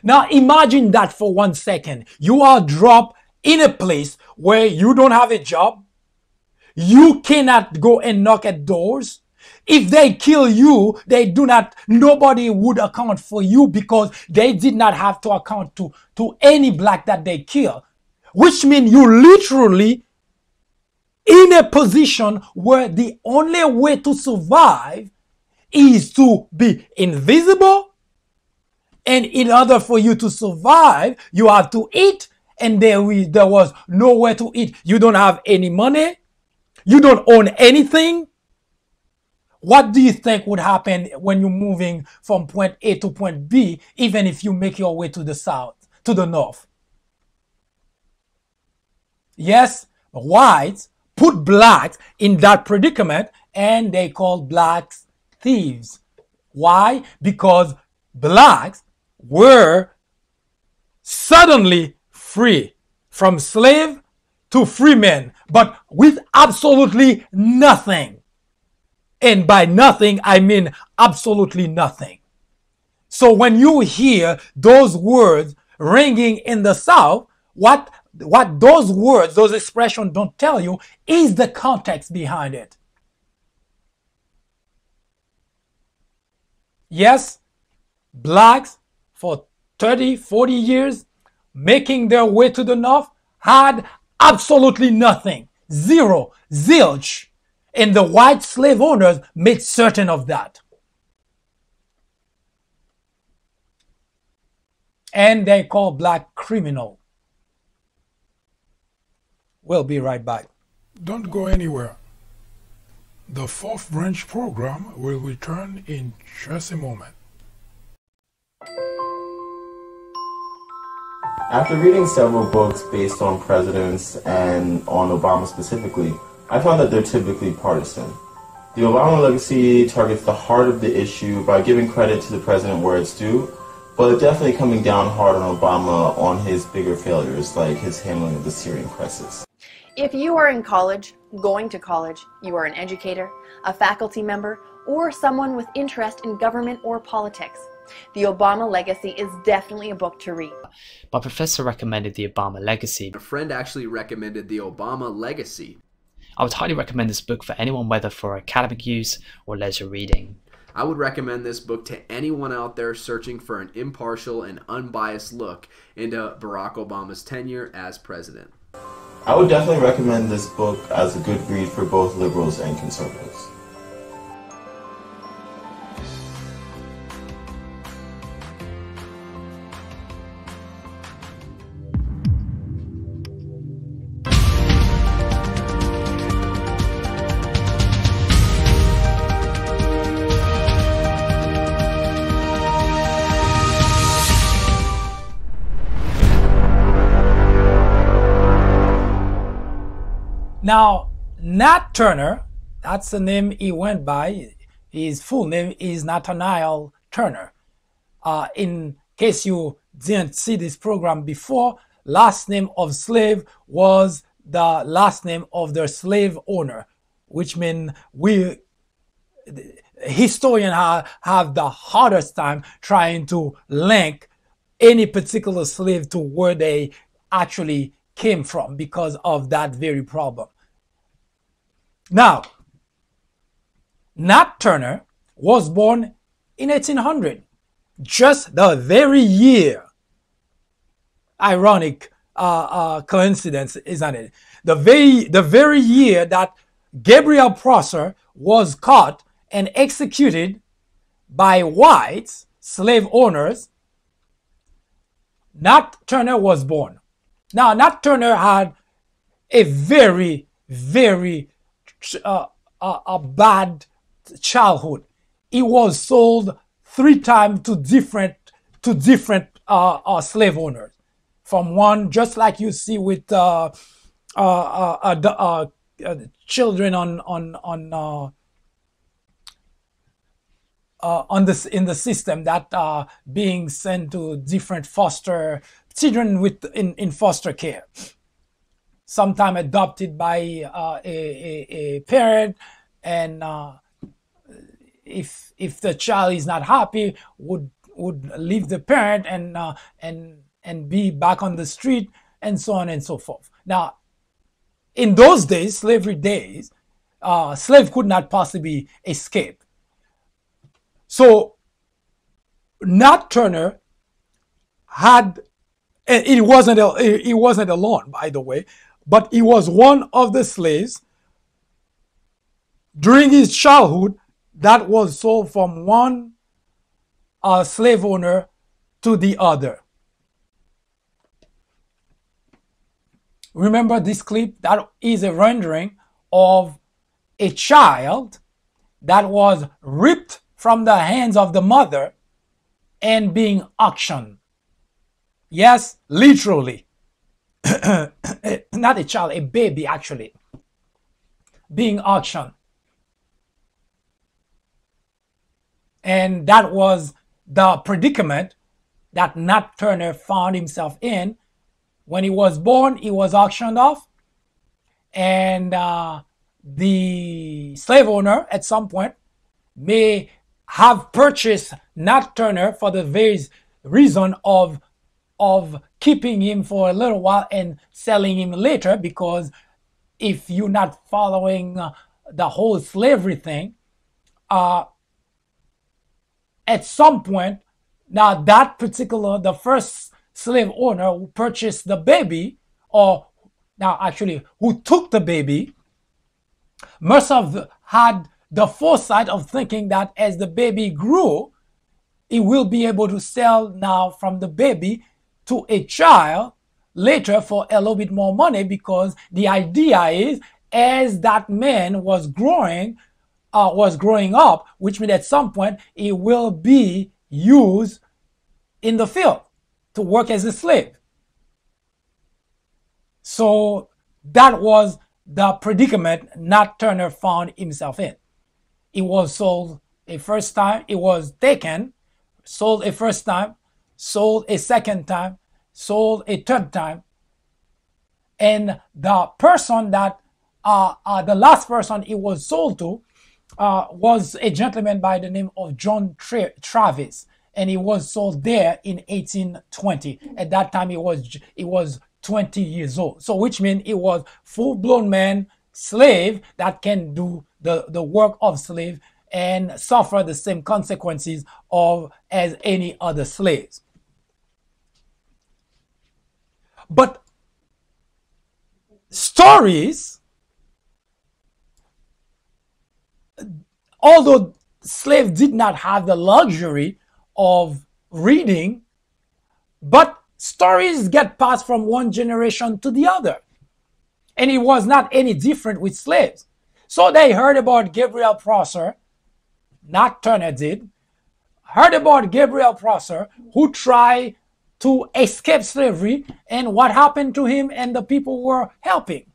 Now imagine that for 1 second. You are dropped in a place where you don't have a job. You cannot go and knock at doors. If they kill you, nobody would account for you because they did not have to account to any black that they kill. Which means you literally in a position where the only way to survive is to be invisible. And in order for you to survive, you have to eat. And there was nowhere to eat. You don't have any money. You don't own anything. What do you think would happen when you're moving from point A to point B, even if you make your way to the south, to the north? Yes, whites put blacks in that predicament and they called blacks thieves. Why? Because blacks were suddenly free from slave to free men, but with absolutely nothing. And by nothing, I mean absolutely nothing. So when you hear those words ringing in the South, what what those words, those expressions don't tell you is the context behind it. Yes, blacks for 30, 40 years making their way to the north had absolutely nothing, zero, zilch, and the white slave owners made certain of that. And they call black criminal. We'll be right back. Don't go anywhere. The fourth branch program will return in just a moment. After reading several books based on presidents and on Obama specifically, I found that they're typically partisan. The Obama legacy targets the heart of the issue by giving credit to the president where it's due, but definitely coming down hard on Obama on his bigger failures, like his handling of the Syrian crisis. If you are in college, going to college, you are an educator, a faculty member, or someone with interest in government or politics, The Obama Legacy is definitely a book to read. My professor recommended The Obama Legacy. A friend actually recommended The Obama Legacy. I would highly recommend this book for anyone, whether for academic use or leisure reading. I would recommend this book to anyone out there searching for an impartial and unbiased look into Barack Obama's tenure as president. I would definitely recommend this book as a good read for both liberals and conservatives. Now, Nat Turner, that's the name he went by. His full name is Nathaniel Turner. In case you didn't see this program before, last name of slave was the last name of their slave owner, which means historians have the hardest time trying to link any particular slave to where they actually came from because of that very problem. Now, Nat Turner was born in 1800, just the very year. Ironic coincidence, isn't it? The very year that Gabriel Prosser was caught and executed by white slave owners, Nat Turner was born. Now, Nat Turner had a very, very bad childhood. He was sold 3 times to different slave owners. From one, just like you see with children in the system that are being sent to different foster children in foster care, sometimes adopted by a parent, and if the child is not happy, would leave the parent and be back on the street, and so on and so forth. Now, in those days, slavery days, slave could not possibly escape. So Nat Turner had, and he wasn't alone, by the way, but he was one of the slaves during his childhood that was sold from one slave owner to the other. Remember this clip? That is a rendering of a child that was ripped from the hands of the mother and being auctioned. Yes, literally. Not a child, a baby actually, being auctioned. And that was the predicament that Nat Turner found himself in. When he was born, he was auctioned off, and the slave owner at some point may have purchased Nat Turner for the very reason of of keeping him for a little while and selling him later, because if you're not following the whole slavery thing, at some point, now that particular, the first slave owner who purchased the baby, or now actually who took the baby, must have had the foresight of thinking that as the baby grew, he will be able to sell now from the baby to a child later for a little bit more money, because the idea is as that man was growing up, which means at some point he will be used in the field to work as a slave. So that was the predicament Nat Turner found himself in. He was sold a first time, it was taken, sold a first time, sold a second time, sold a third time. And the person that, the last person it was sold to was a gentleman by the name of John Travis. And he was sold there in 1820. At that time, he was 20 years old. So which means he was full-blown man, slave that can do the work of slave and suffer the same consequences as any other slaves. But stories, although slaves did not have the luxury of reading, but stories get passed from one generation to the other. And it was not any different with slaves. So they heard about Gabriel Prosser, Nat Turner did, heard about Gabriel Prosser, who tried to escape slavery, and what happened to him and the people who were helping.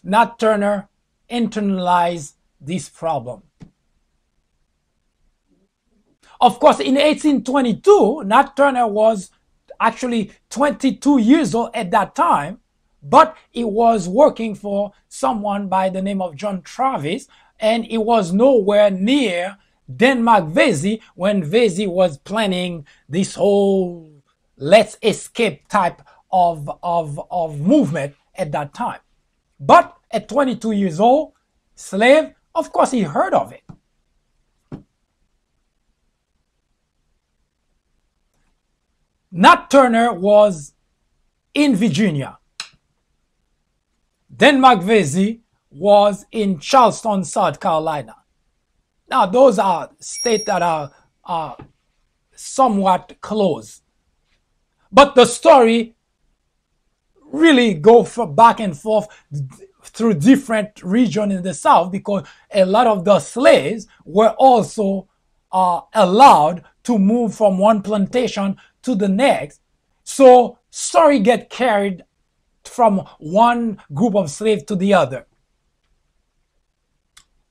Nat Turner internalized this problem. Of course, in 1822, Nat Turner was actually 22 years old at that time, but he was working for someone by the name of John Travis, and he was nowhere near Denmark Vesey when Vesey was planning this whole let's escape type of movement at that time. But at 22 years old, slave, of course he heard of it. Nat Turner was in Virginia. Denmark Vesey was in Charleston, South Carolina. Now, those are states that are somewhat close. But the story really goes back and forth through different regions in the South, because a lot of the slaves were also allowed to move from one plantation to the next. So story get carried from one group of slaves to the other.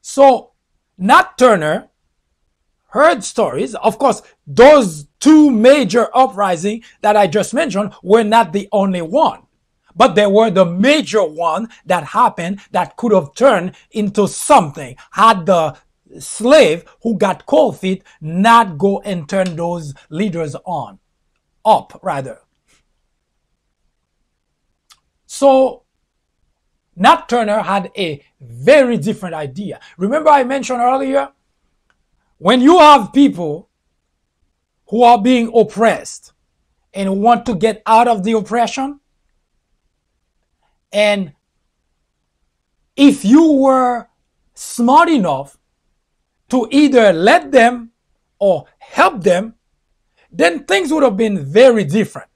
So Nat Turner heard stories. Of course, those two major uprisings that I just mentioned were not the only one, but they were the major one that happened that could have turned into something had the slave who got cold feet not go and turn those leaders up rather. So Nat Turner had a very different idea. Remember I mentioned earlier, when you have people who are being oppressed and want to get out of the oppression, and if you were smart enough to either let them or help them, then things would have been very different.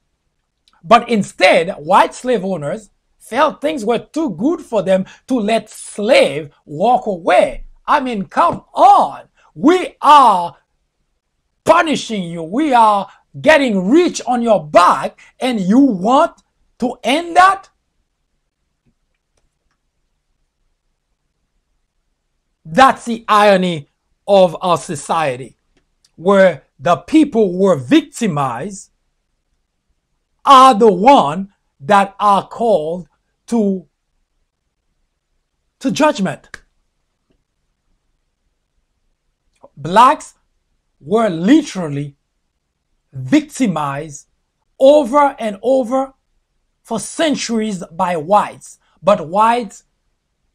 But instead, white slave owners felt things were too good for them to let slave walk away. I mean, come on. We are punishing you. We are getting rich on your back, and you want to end that? That's the irony of our society, where the people who were victimized are the ones that are called to judgment. Blacks were literally victimized over and over for centuries by whites, but whites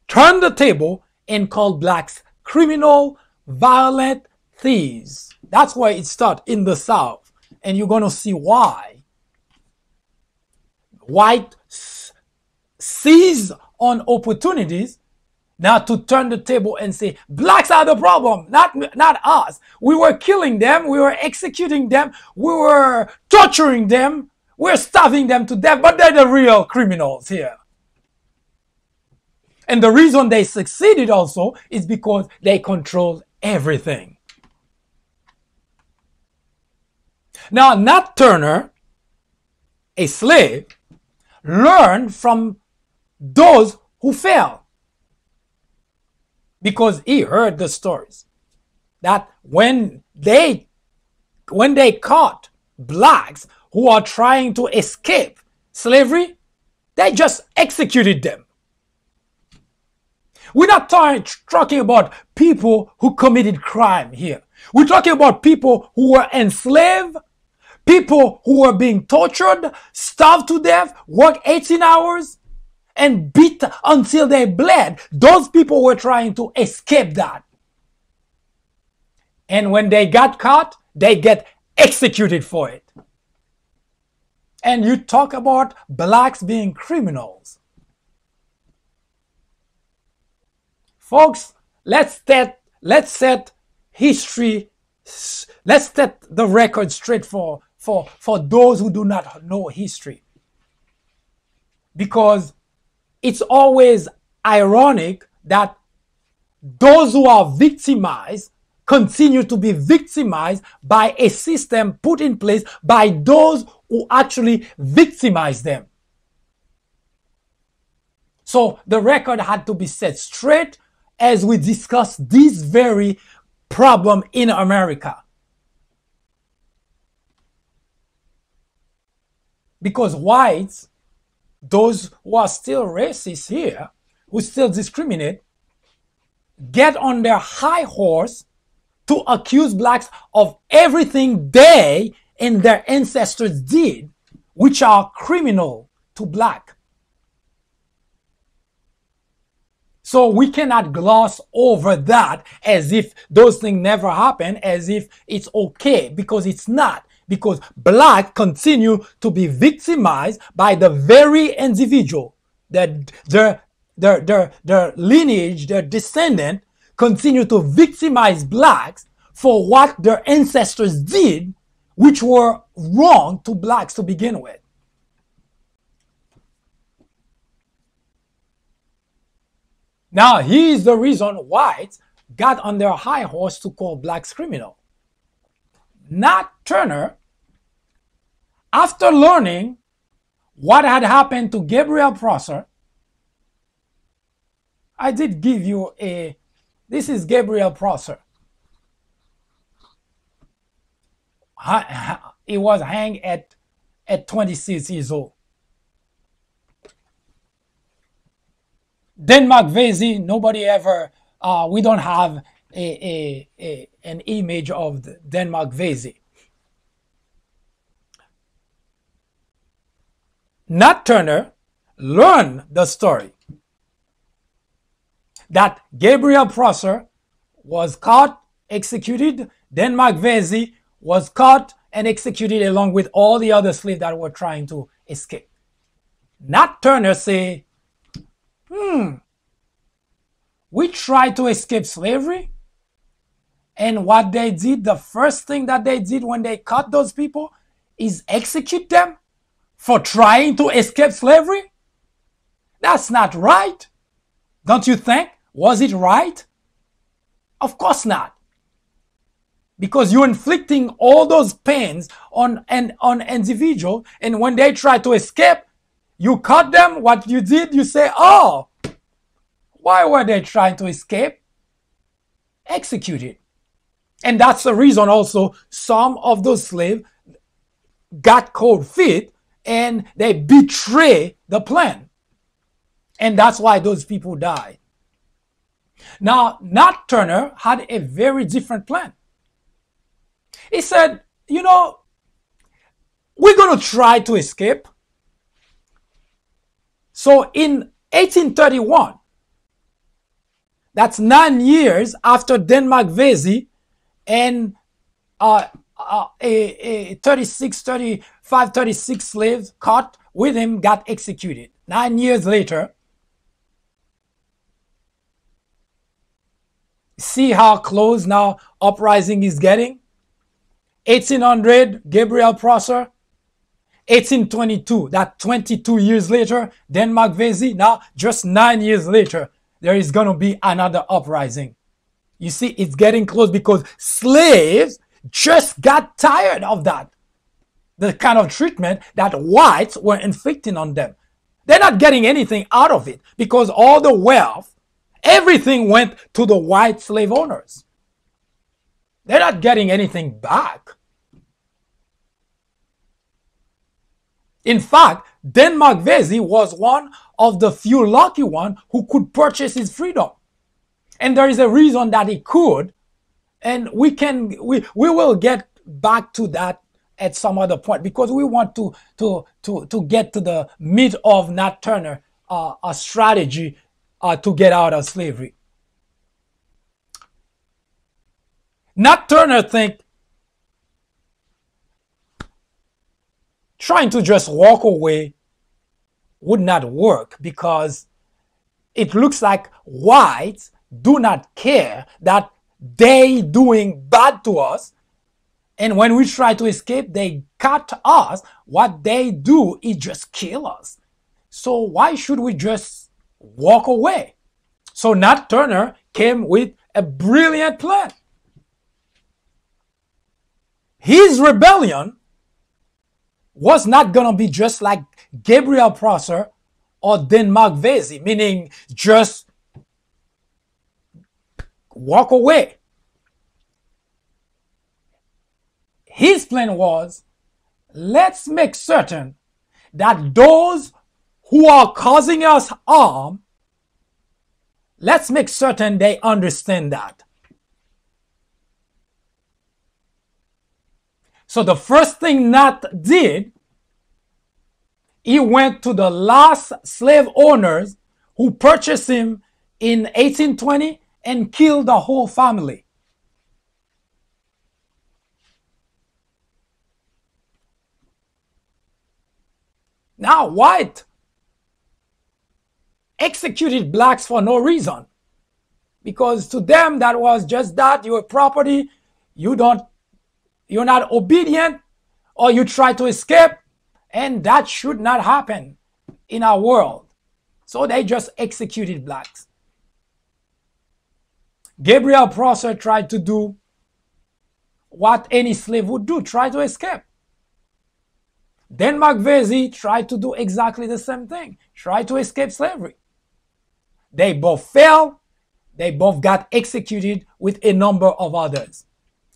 turned the table and called blacks criminal, violent thieves. That's why it started in the South, and you're going to see why. White seize on opportunities now to turn the table and say, blacks are the problem, not us. We were killing them, we were executing them, we were torturing them, we're starving them to death, but they're the real criminals here. And the reason they succeeded also is because they controlled everything. Now, Nat Turner, a slave, learned from those who failed, because he heard the stories that when they caught blacks who are trying to escape slavery, they just executed them. We're not talking about people who committed crime here. We're talking about people who were enslaved, people who were being tortured, starved to death, worked 18 hours, and beat until they bled. Those people were trying to escape that. And when they got caught, they get executed for it. And you talk about blacks being criminals. Folks, let's set history, let's set the record straight for those who do not know history. Because it's always ironic that those who are victimized continue to be victimized by a system put in place by those who actually victimize them. So the record had to be set straight as we discuss this very problem in America. Because whites, those who are still racist here, who still discriminate, get on their high horse to accuse blacks of everything they and their ancestors did, which are criminal to black. So we cannot gloss over that as if those things never happened, as if it's okay, because it's not. Because blacks continue to be victimized by the very individual that their lineage, their descendant, continue to victimize blacks for what their ancestors did, which were wrong to blacks to begin with. Now, here's the reason whites got on their high horse to call blacks criminal. Nat Turner, after learning what had happened to Gabriel Prosser, I did give you this is Gabriel Prosser. He was hanged at 26 years old. Denmark Vesey, nobody ever, we don't have an image of the Denmark Vesey. Nat Turner learned the story that Gabriel Prosser was caught, executed. Denmark Vesey was caught and executed along with all the other slaves that were trying to escape. Nat Turner say, we tried to escape slavery, and what they did, the first thing that they did when they caught those people is execute them for trying to escape slavery? That's not right. Don't you think? Was it right? Of course not. Because you're inflicting all those pains on individual, and when they try to escape, you caught them. What you did, you say, oh, why were they trying to escape? Executed. And that's the reason also some of those slaves got cold feet and they betray the plan. And that's why those people died. Now, Nat Turner had a very different plan. He said, you know, we're going to try to escape. So in 1831, that's 9 years after Denmark Vesey and a 36, 35, 36 slaves caught with him got executed. 9 years later, see how close now Uprising is getting? 1800, Gabriel Prosser. 1822, that 22 years later, Denmark Vesey. Now, just 9 years later, there is going to be another uprising. You see, it's getting close because slaves just got tired of that. The kind of treatment that whites were inflicting on them. They're not getting anything out of it because all the wealth, everything went to the white slave owners. They're not getting anything back. In fact, Denmark Vesey was one of the few lucky ones who could purchase his freedom. And there is a reason that he could. And we will get back to that at some other point because we want to get to the meat of Nat Turner, a strategy to get out of slavery. Nat Turner think trying to just walk away would not work because it looks like whites do not care that they doing bad to us, and when we try to escape they cut us. What they do is just kill us. So why should we just walk away? So Nat Turner came with a brilliant plan. His rebellion was not going to be just like Gabriel Prosser or Denmark Vesey, meaning just walk away. His plan was, let's make certain that those who are causing us harm, let's make certain they understand that. So the first thing Nat did, he went to the last slave owners who purchased him in 1820 and killed the whole family. Now, white executed blacks for no reason, because to them that was just that, your property, you're not obedient, or you try to escape, and that should not happen in our world. So they just executed blacks. Gabriel Prosser tried to do what any slave would do, try to escape. Denmark Vesey tried to do exactly the same thing, try to escape slavery. They both failed, they both got executed with a number of others.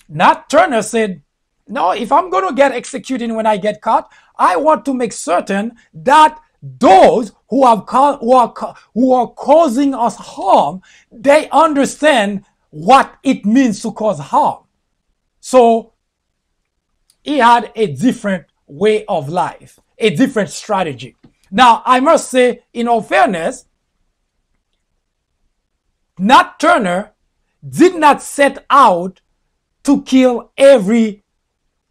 Nat Turner said, no, if I'm going to get executed when I get caught, I want to make certain that those who are causing us harm, they understand what it means to cause harm. So he had a different way of life, a different strategy. Now, I must say, in all fairness, Nat Turner did not set out to kill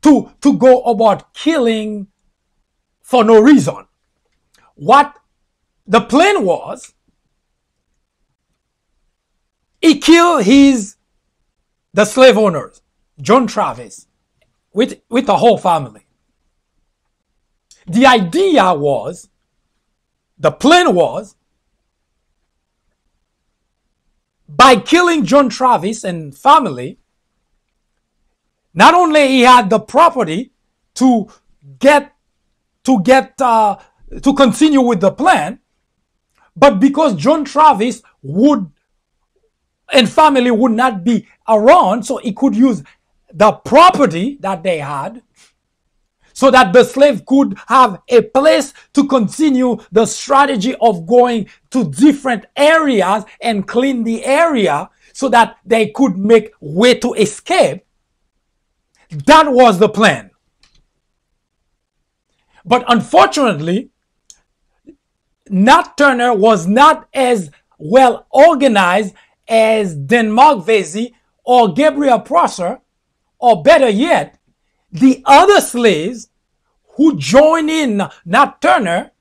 to go about killing for no reason. What the plan was, he killed the slave owners, John Travis, with the whole family. The idea was, the plan was, by killing John Travis and family, not only he had the property to continue with the plan, but because John Travis and family would not be around, so he could use the property that they had so that the slave could have a place to continue the strategy of going to different areas and clean the area so that they could make way to escape. That was the plan. But unfortunately, Nat Turner was not as well organized as Denmark Vesey or Gabriel Prosser, or better yet, the other slaves who joined in Nat Turner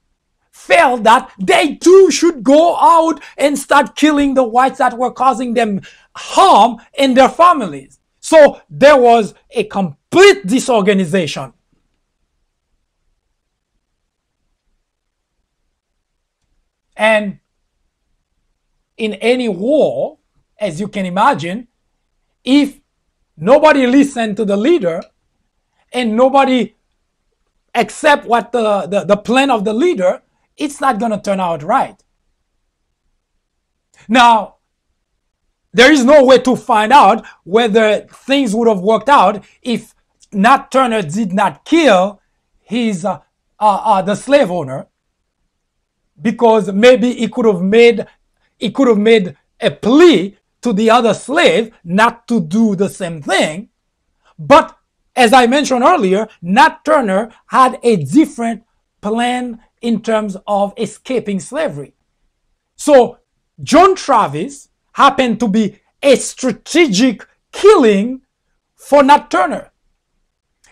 felt that they too should go out and start killing the whites that were causing them harm in their families. So there was a complete disorganization. And in any war, as you can imagine, if nobody listened to the leader and nobody accept what the plan of the leader, it's not going to turn out right. Now, there is no way to find out whether things would have worked out if Nat Turner did not kill his the slave owner, because maybe he could have made a plea to the other slave not to do the same thing. But as I mentioned earlier, Nat Turner had a different plan in terms of escaping slavery. So John Travis happened to be a strategic killing for Nat Turner.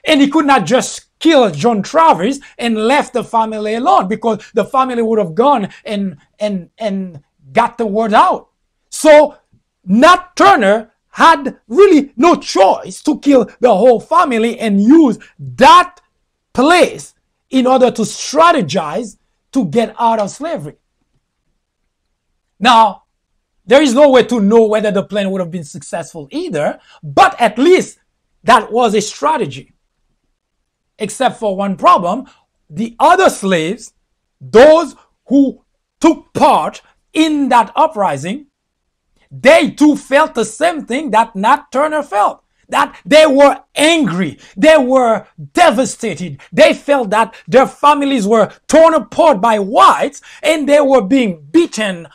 And he could not just kill John Travis and left the family alone, because the family would have gone and got the word out. So Nat Turner had really no choice to kill the whole family and use that place in order to strategize to get out of slavery. Now, there is no way to know whether the plan would have been successful either, but at least that was a strategy. Except for one problem: the other slaves, those who took part in that uprising, they too felt the same thing that Nat Turner felt. That they were angry, they were devastated, they felt that their families were torn apart by whites and they were being beaten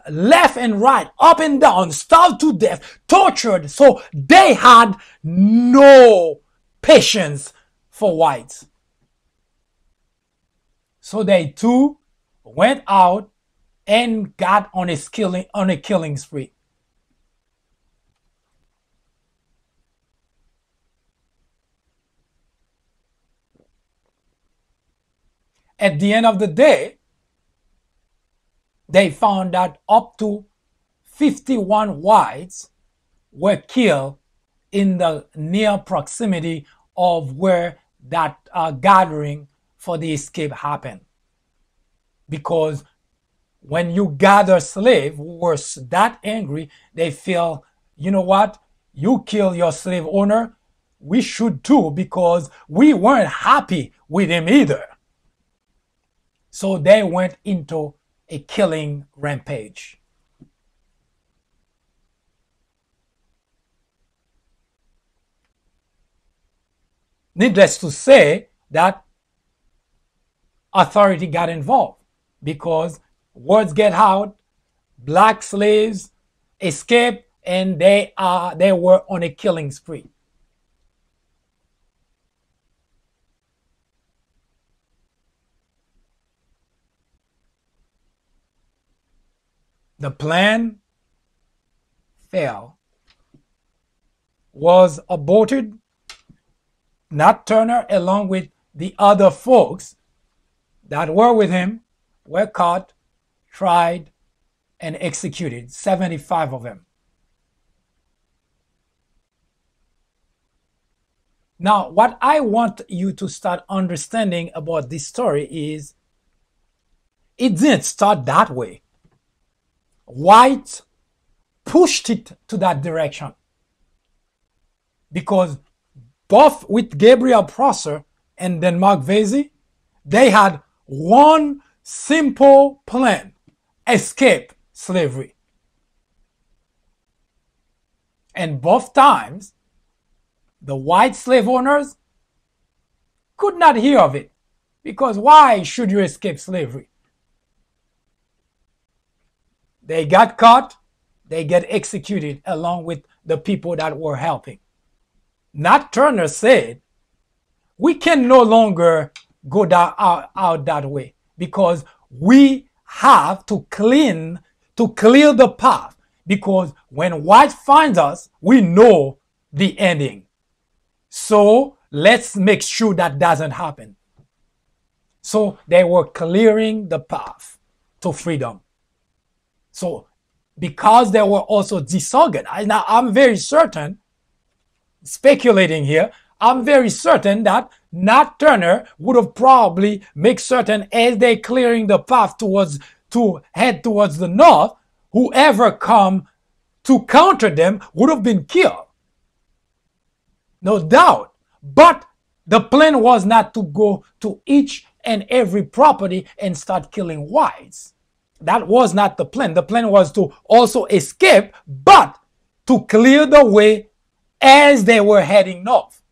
left and right, up and down, starved to death, tortured. So they had no patience for whites. So they too went out and got on a killing spree. At the end of the day, they found that up to 51 whites were killed in the near proximity of where that gathering for the escape happened. Because when you gather slaves who were that angry, they feel, you know what, you kill your slave owner, we should too, because we weren't happy with him either. So they went into a killing rampage. Needless to say that authority got involved, because words get out, black slaves escaped, and they were on a killing spree. The plan failed, was aborted. Nat Turner, along with the other folks that were with him, were caught, tried, and executed, 75 of them. Now, what I want you to start understanding about this story is it didn't start that way. Whites pushed it to that direction, because both with Gabriel Prosser and Denmark Vesey, they had one simple plan: escape slavery. And both times, the white slave owners could not hear of it, because why should you escape slavery? They got caught, they get executed along with the people that were helping. Nat Turner said, we can no longer go out that way, because we have to clear the path, because when white finds us, we know the ending. So let's make sure that doesn't happen. So they were clearing the path to freedom. So because they were also disorganized, now I'm very certain, speculating here, I'm very certain that Nat Turner would have probably made certain, as they clearing the path to head towards the north, whoever come to counter them would have been killed. No doubt. But the plan was not to go to each and every property and start killing whites. That was not the plan. The plan was to also escape, but to clear the way as they were heading north,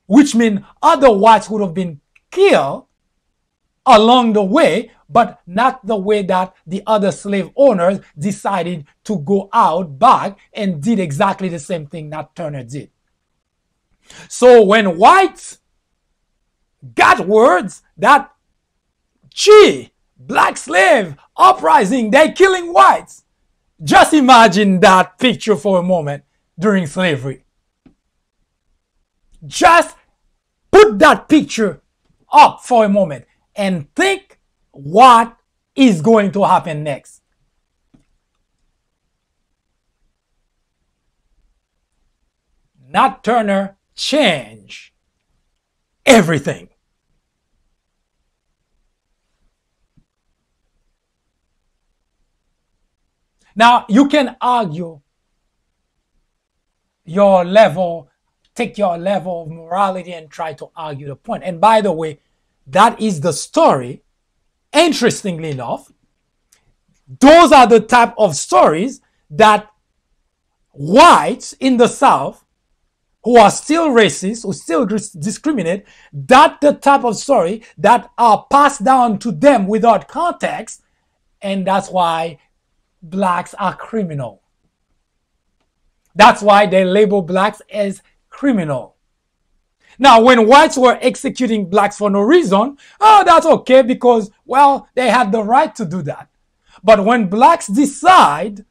which means other whites would have been killed along the way, but not the way that the other slave owners decided to go out back and did exactly the same thing that Turner did. So when whites got words that, gee, black slave uprising, they're killing whites. Just imagine that picture for a moment during slavery. Just put that picture up for a moment and think what is going to happen next. Nat Turner changed everything. Now, you can argue your level, take your level of morality and try to argue the point. And by the way, that is the story. Interestingly enough, those are the type of stories that whites in the South, who are still racist, who still discriminate, that's the type of story that are passed down to them without context, and that's why blacks are criminal. That's why they label blacks as criminal. Now, when whites were executing blacks for no reason, oh, that's okay because, well, they had the right to do that. But when blacks decided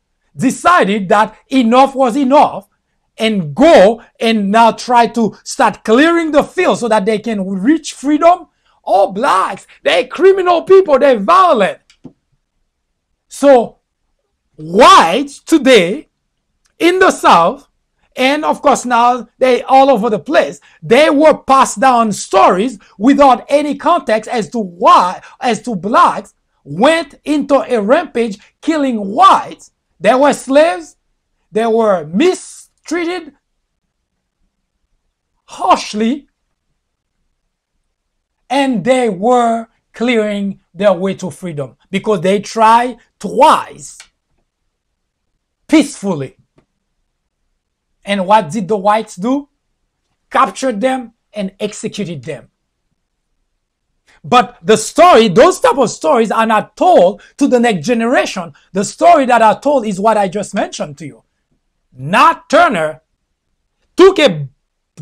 that enough was enough and go and now try to start clearing the field so that they can reach freedom, oh, blacks, they're criminal people, they're violent. So whites today in the South, and of course now they all over the place, they were passed down stories without any context as to why, as to blacks went into a rampage killing whites. They were slaves, they were mistreated harshly, and they were clearing their way to freedom because they tried twice peacefully. And what did the whites do? Captured them and executed them. But the story, those type of stories are not told to the next generation. The story that are told is what I just mentioned to you. Nat Turner took a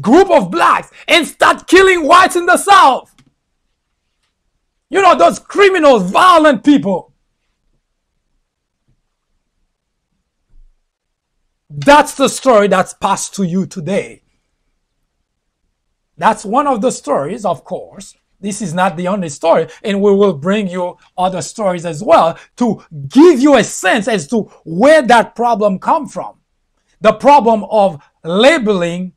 group of blacks and started killing whites in the South. You know, those criminals, violent people. That's the story that's passed to you today. That's one of the stories, of course. This is not the only story, and we will bring you other stories as well to give you a sense as to where that problem comes from. The problem of labeling,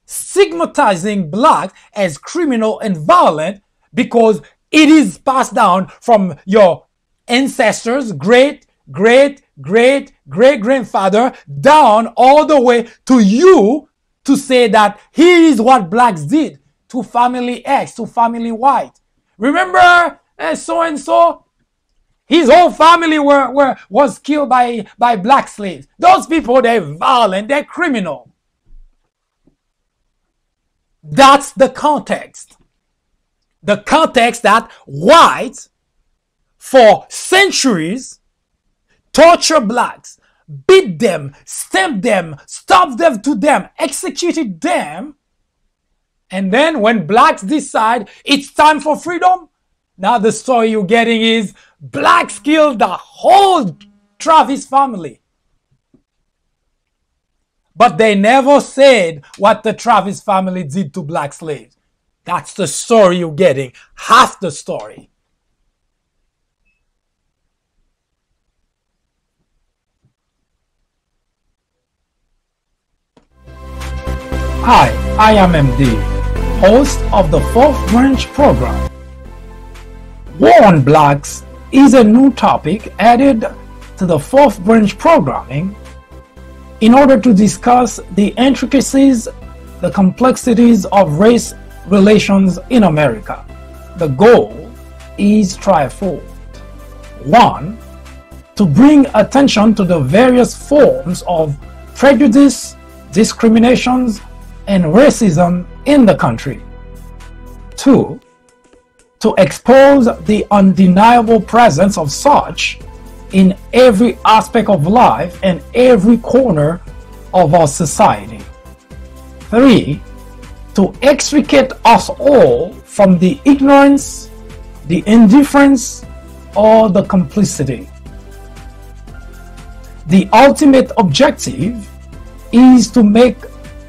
stigmatizing blacks as criminal and violent because it is passed down from your ancestors, great-great-great-great-grandfather down all the way to you to say that here is what blacks did to family X, to family Y. Remember so-and-so? His whole family was killed by black slaves. Those people, they're violent, they're criminal. That's the context. The context that whites, for centuries, torture blacks, beat them, stamped them, starved them to death, executed them, And then when blacks decide it's time for freedom, now the story you're getting is blacks killed the whole Travis family. But they never said what the Travis family did to black slaves. That's the story you're getting, half the story. Hi, I am MD, host of the Fourth Branch program. War on Blacks is a new topic added to the Fourth Branch programming in order to discuss the intricacies, the complexities of race relations in America. The goal is threefold. 1. To bring attention to the various forms of prejudice, discriminations, and racism in the country. 2. To expose the undeniable presence of such in every aspect of life and every corner of our society. 3. To extricate us all from the ignorance, the indifference, or the complicity. The ultimate objective is to make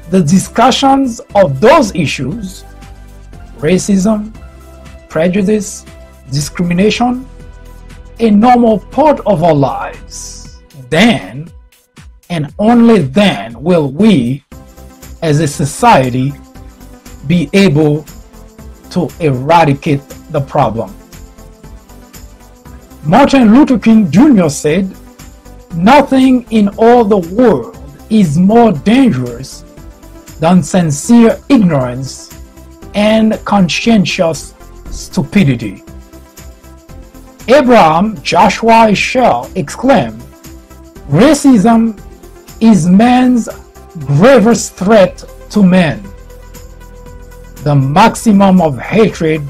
the discussions of those issues, racism, prejudice, discrimination, a normal part of our lives. Then, and only then, will we, as a society, be able to eradicate the problem. Martin Luther King Jr. said, "Nothing in all the world is more dangerous than sincere ignorance and conscientious stupidity." Abraham Joshua Heschel exclaimed, "Racism is man's gravest threat to man, the maximum of hatred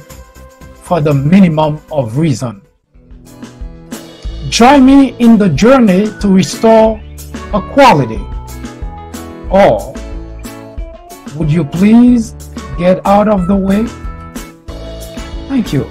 for the minimum of reason." Join me in the journey to restore equality. Or would you please get out of the way? Thank you.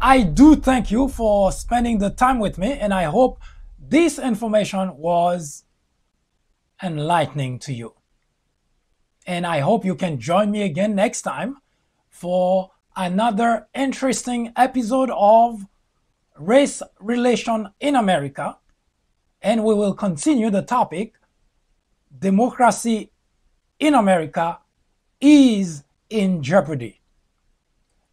I do thank you for spending the time with me, and I hope this information was enlightening to you. And I hope you can join me again next time for another interesting episode of Race Relation in America. And we will continue the topic, Democracy in America is in jeopardy.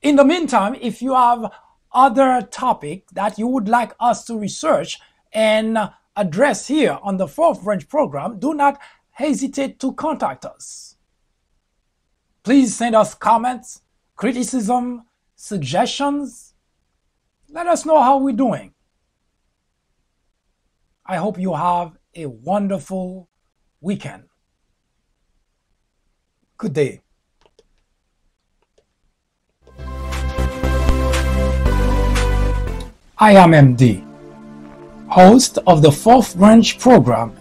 In the meantime, if you have other topic that you would like us to research and address here on the Fourth Branch program, do not hesitate to contact us. Please send us comments, criticism, suggestions. Let us know how we're doing. I hope you have a wonderful weekend. Good day. I am MD, host of the Fourth Branch program,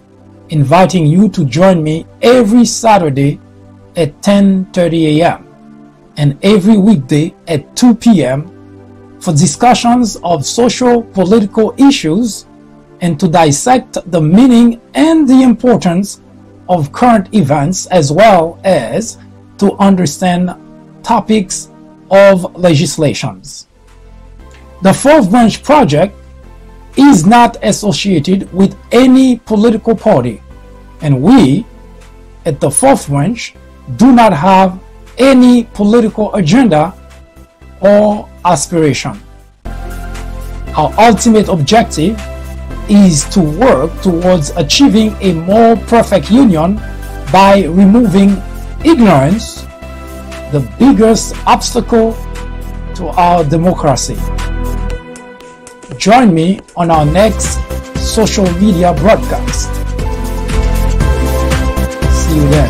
inviting you to join me every Saturday at 10:30 a.m. and every weekday at 2 p.m. for discussions of social political issues and to dissect the meaning and the importance of current events, as well as to understand topics of legislations. The Fourth Branch Project is not associated with any political party, and we at the Fourth Branch do not have any political agenda or aspiration. Our ultimate objective is to work towards achieving a more perfect union by removing ignorance, the biggest obstacle to our democracy. Join me on our next social media broadcast. See you then.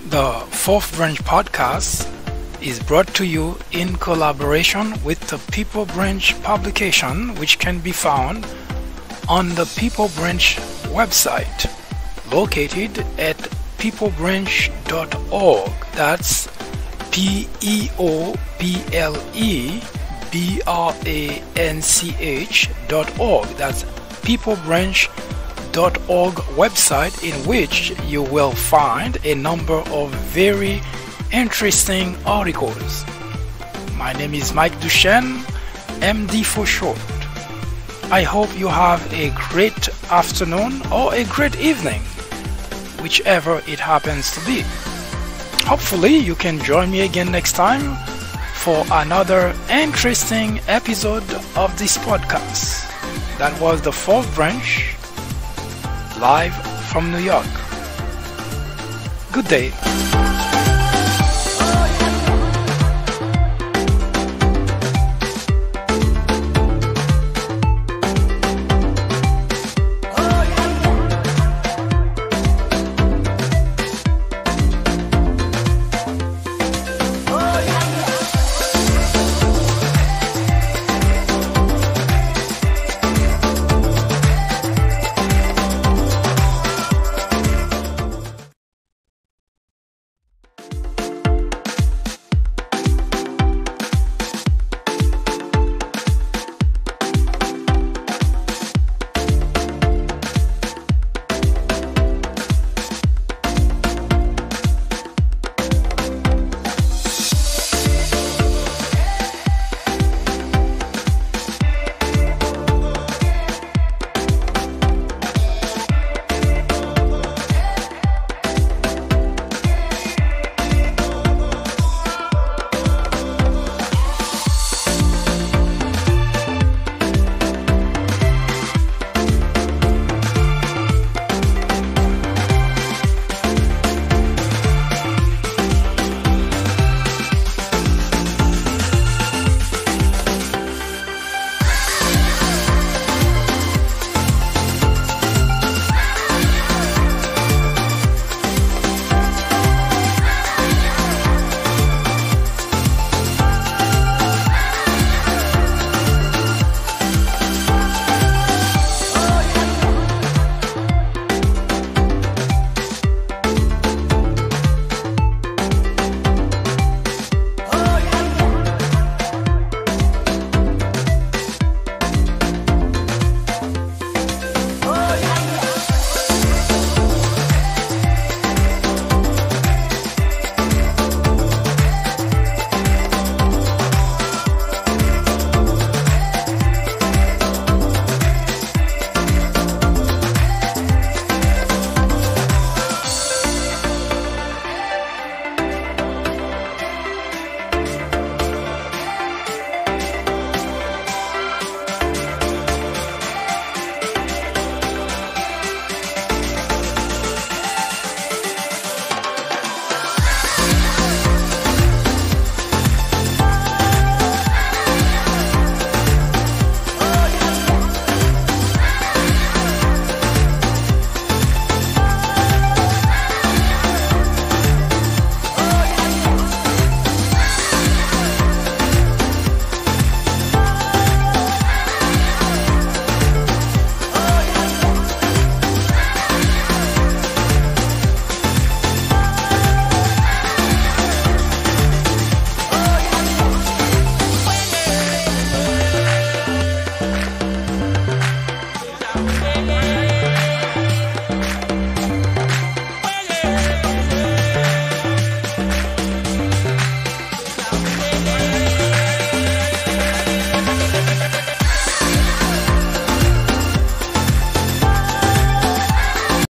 The Fourth Branch podcast is brought to you in collaboration with the People Branch publication, which can be found on the People Branch website located at peoplebranch.org. That's peoplebranch.org. That's peoplebranch.org website, in which you will find a number of very interesting articles. My name is Mike Duchesne, MD for short. I hope you have a great afternoon or a great evening, whichever it happens to be. Hopefully you can join me again next time for another interesting episode of this podcast. That was the Fourth Branch, live from New York. Good day.